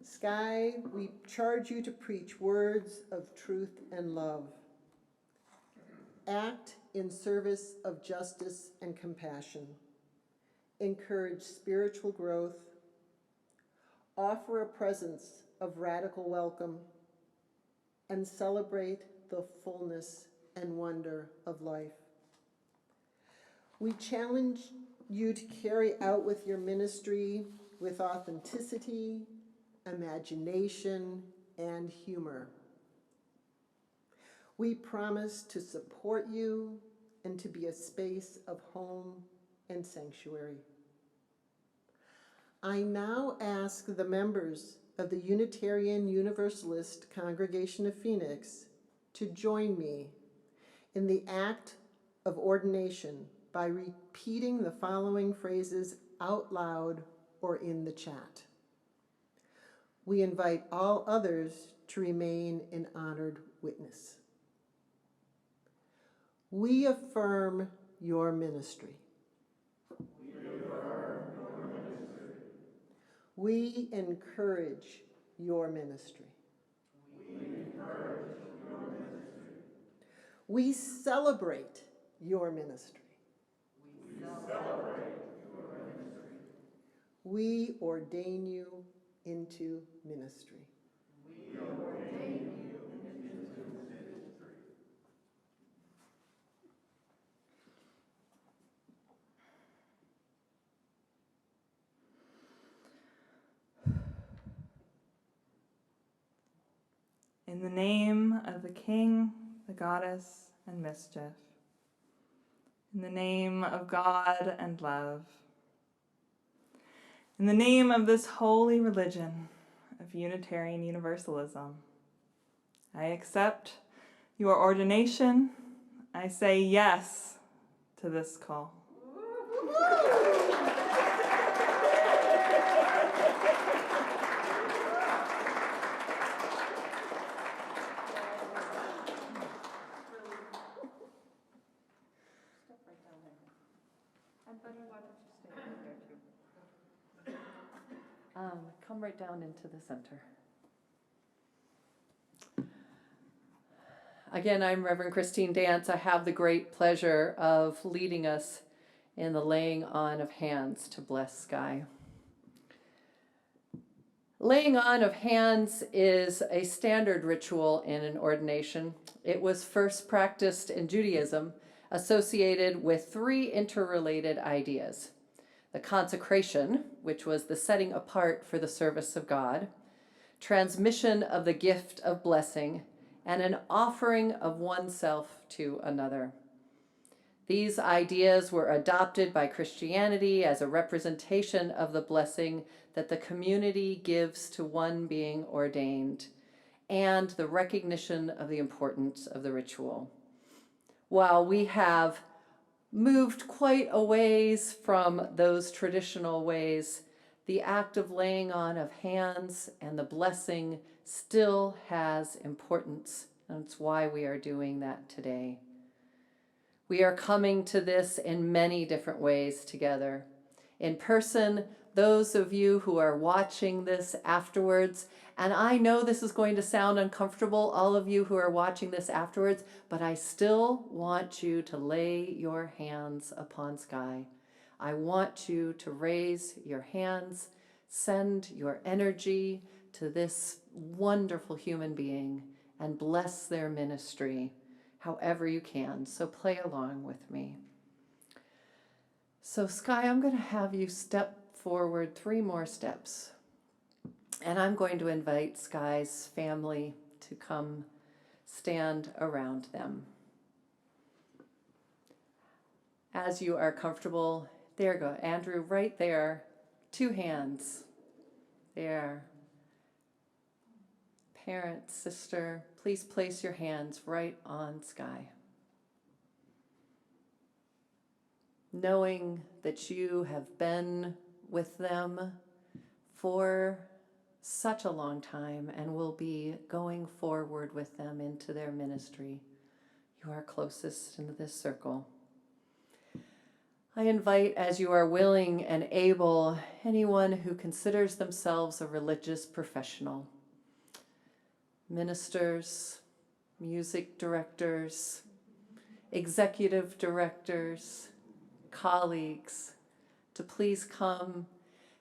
Sky, we charge you to preach words of truth and love. Act in service of justice and compassion. Encourage spiritual growth. Offer a presence of radical welcome. And celebrate the fullness and wonder of life. We challenge you to carry out with your ministry with authenticity, imagination, and humor. We promise to support you and to be a space of home and sanctuary. I now ask the members of the Unitarian Universalist Congregation of Phoenix to join me in the Act of Ordination by repeating the following phrases out loud or in the chat. We invite all others to remain in honored witness. We affirm your ministry. We encourage your ministry. We celebrate your ministry. We ordain you into ministry. In the name of the King, the Goddess, and Mischief. In the name of God and love. In the name of this holy religion of Unitarian Universalism, I accept your ordination. I say yes to this call. Come right down into the center. Again, I'm Reverend Christine Dance. I have the great pleasure of leading us in the laying on of hands to bless Sky. Laying on of hands is a standard ritual in an ordination. It was first practiced in Judaism, associated with three interrelated ideas: the consecration, which was the setting apart for the service of God, transmission of the gift of blessing, and an offering of oneself to another. These ideas were adopted by Christianity as a representation of the blessing that the community gives to one being ordained, and the recognition of the importance of the ritual. While we have moved quite a ways from those traditional ways, the act of laying on of hands and the blessing still has importance, and it's why we are doing that today. We are coming to this in many different ways together. In person, those of you who are watching this afterwards, and I know this is going to sound uncomfortable, all of you who are watching this afterwards, but I still want you to lay your hands upon Sky. I want you to raise your hands, send your energy to this wonderful human being, and bless their ministry however you can. So play along with me. So Sky, I'm going to have you step forward 3 more steps. And I'm going to invite Sky's family to come stand around them. As you are comfortable, there you go. Andrew, right there, 2 hands. There. Parent, sister, please place your hands right on Sky. Knowing that you have been with them for such a long time and will be going forward with them into their ministry. You are closest into this circle. I invite, as you are willing and able, anyone who considers themselves a religious professional, ministers, music directors, executive directors, colleagues, to please come.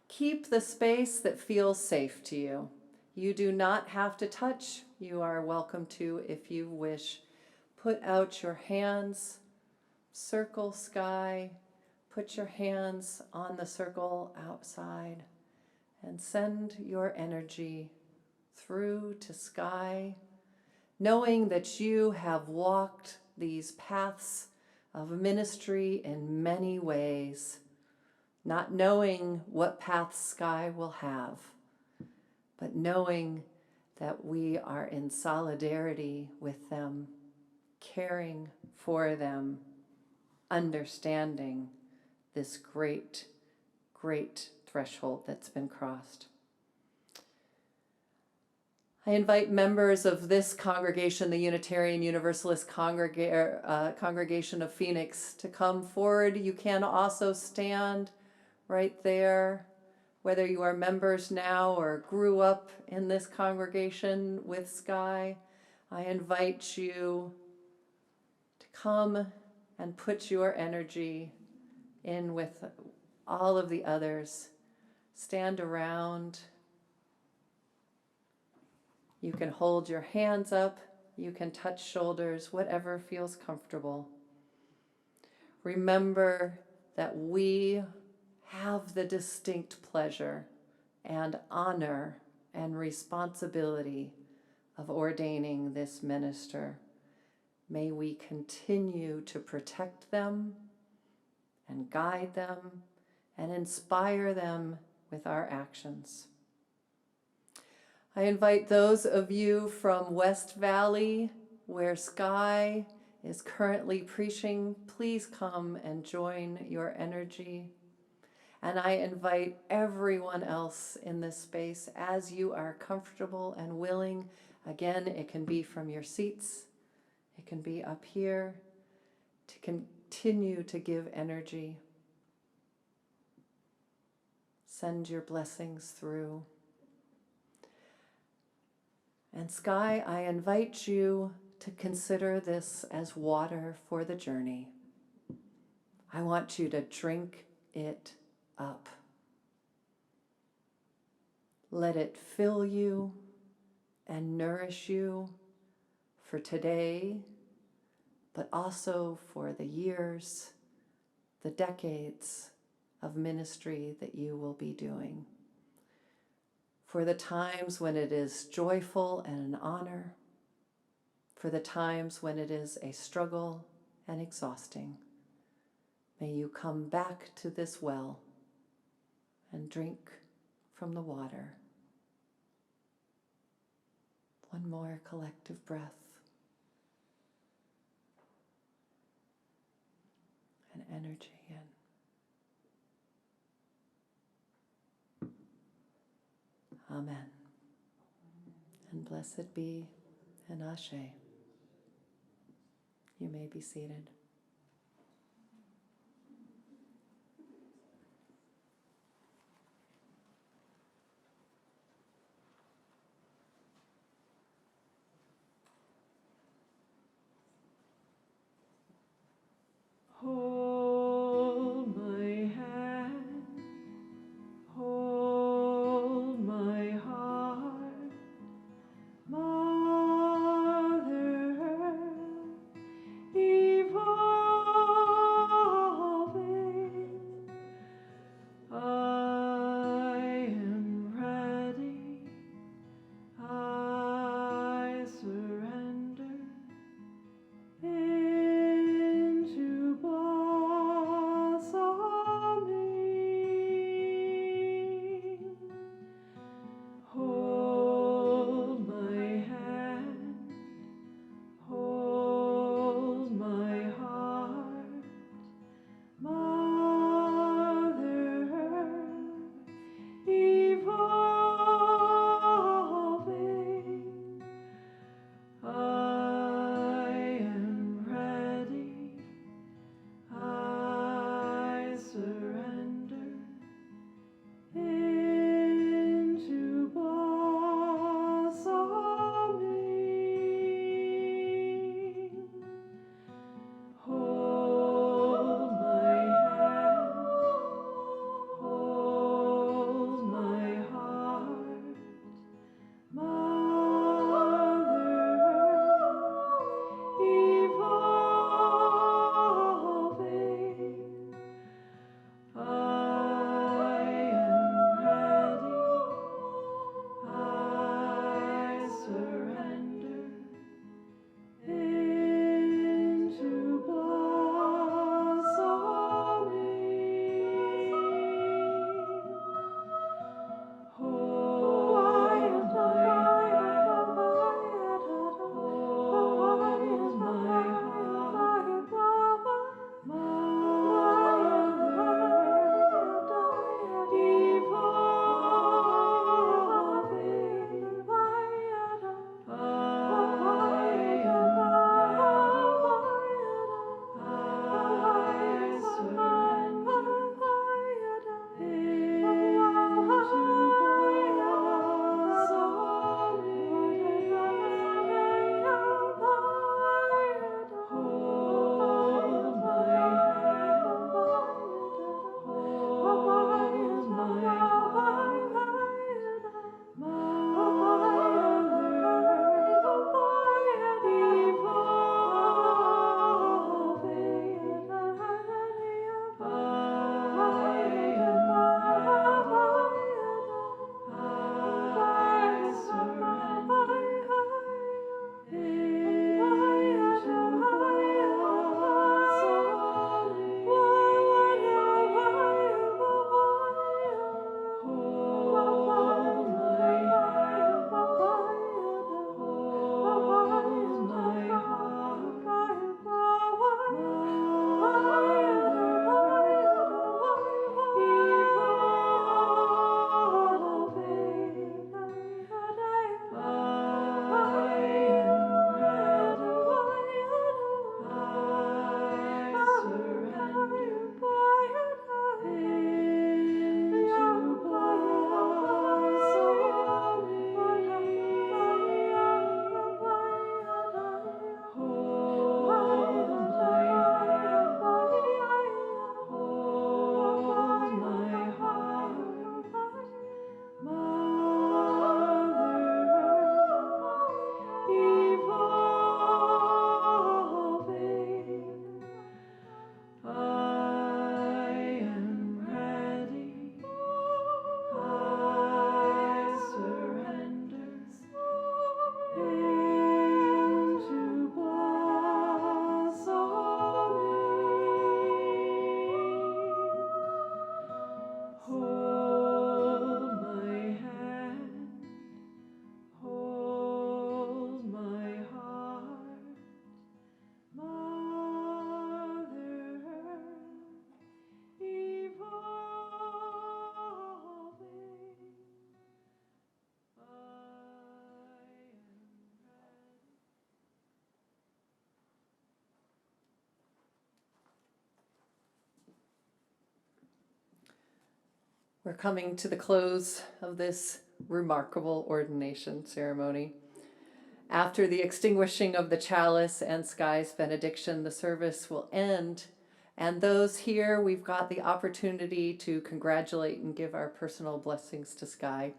Keep the space that feels safe to you. You do not have to touch. You are welcome to if you wish. Put out your hands, circle Sky, put your hands on the circle outside, and send your energy through to Sky, knowing that you have walked these paths of ministry in many ways, not knowing what path Sky will have, but knowing that we are in solidarity with them, caring for them, understanding this great, great threshold that's been crossed. I invite members of this congregation, the Unitarian Universalist Congregation of Phoenix, to come forward. You can also stand right there, whether you are members now or grew up in this congregation with Sky. I invite you to come and put your energy in with all of the others. Stand around. You can hold your hands up, you can touch shoulders, whatever feels comfortable. Remember that we have the distinct pleasure and honor and responsibility of ordaining this minister. May we continue to protect them and guide them and inspire them with our actions. I invite those of you from West Valley, where Sky is currently preaching, please come and join your energy. And I invite everyone else in this space, as you are comfortable and willing. Again, it can be from your seats, it can be up here, to continue to give energy. Send your blessings through. And Sky, I invite you to consider this as water for the journey. I want you to drink it up. Let it fill you and nourish you for today, but also for the years, the decades of ministry that you will be doing. For the times when it is joyful and an honor, for the times when it is a struggle and exhausting. May you come back to this well and drink from the water. One more collective breath. And energy in. Amen. And blessed be, and Ashe. You may be seated. Hold my hand, hold my heart, Mother Earth, evolve. We're coming to the close of this remarkable ordination ceremony. After the extinguishing of the chalice and Sky's benediction, the service will end. And those here, we've got the opportunity to congratulate and give our personal blessings to Sky.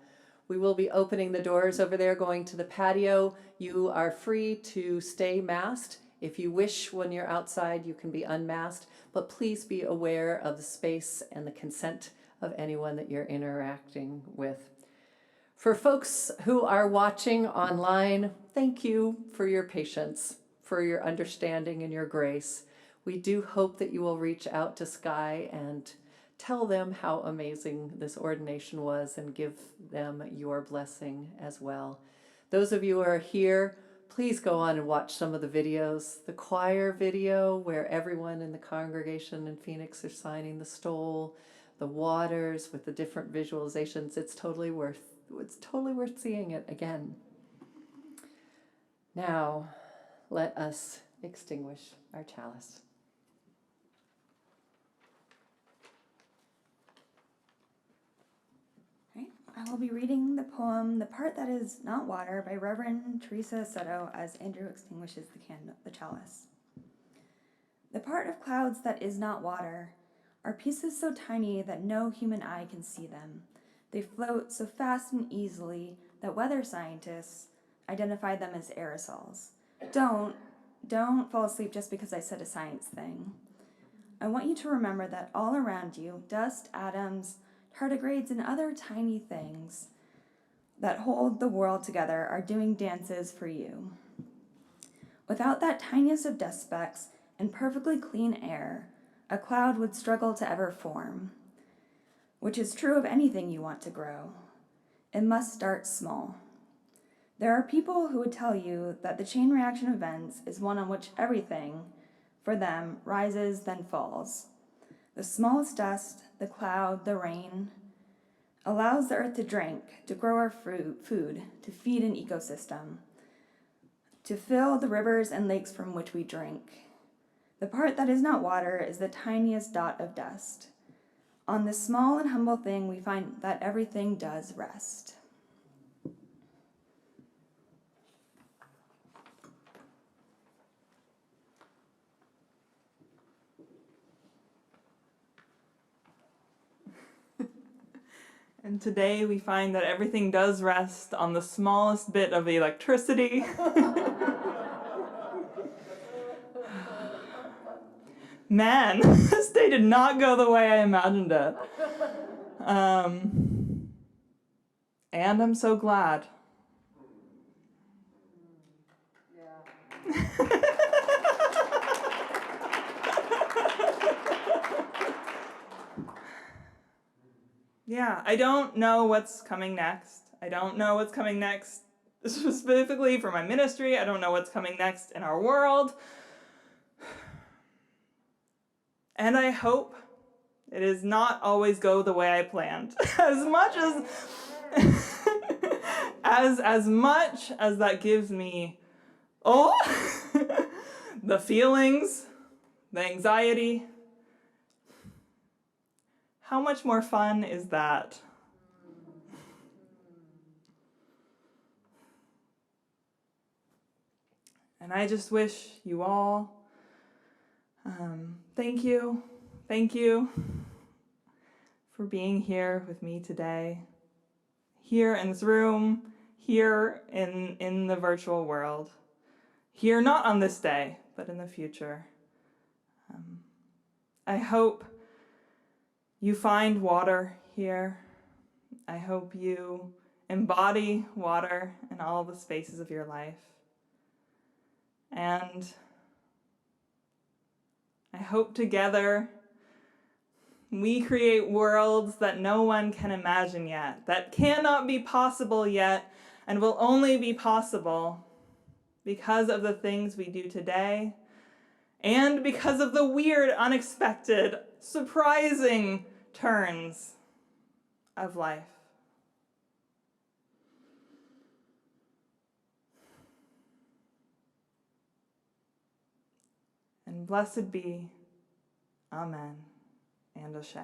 We will be opening the doors over there, going to the patio. You are free to stay masked. If you wish, when you're outside, you can be unmasked, but please be aware of the space and the consent of anyone that you're interacting with. For folks who are watching online, thank you for your patience, for your understanding and your grace. We do hope that you will reach out to Sky and tell them how amazing this ordination was and give them your blessing as well. Those of you who are here, please go on and watch some of the videos. The choir video where everyone in the congregation in Phoenix are signing the stole, the waters with the different visualizations. It's totally worth seeing it again. Now, let us extinguish our chalice. I will be reading the poem "The Part That Is Not Water" by Reverend Teresa Soto as Andrew extinguishes the chalice. The part of clouds that is not water are pieces so tiny that no human eye can see them. They float so fast and easily that weather scientists identify them as aerosols. Don't fall asleep just because I said a science thing. I want you to remember that all around you, dust, atoms, tardigrades, and other tiny things that hold the world together are doing dances for you. Without that tiniest of dust specks and perfectly clean air, a cloud would struggle to ever form, which is true of anything you want to grow. It must start small. There are people who would tell you that the chain reaction of events is one on which everything, for them, rises then falls. The smallest dust, the cloud, the rain, allows the earth to drink, to grow our food, to feed an ecosystem, to fill the rivers and lakes from which we drink. The part that is not water is the tiniest dot of dust. On this small and humble thing, we find that everything does rest. And today we find that everything does rest on the smallest bit of electricity. Man, this day did not go the way I imagined it. And I'm so glad. Yeah, I don't know what's coming next. I don't know what's coming next specifically for my ministry. I don't know what's coming next in our world. And I hope it does not always go the way I planned. As much as that gives me, the feelings, the anxiety. How much more fun is that? And I just wish you all, thank you for being here with me today, here in this room, here in the virtual world, here not on this day, but in the future. I hope you find water here. I hope you embody water in all the spaces of your life. And I hope together we create worlds that no one can imagine yet, that cannot be possible yet, and will only be possible because of the things we do today, and because of the weird, unexpected, surprising turns of life. And blessed be, Amen, and Ashe.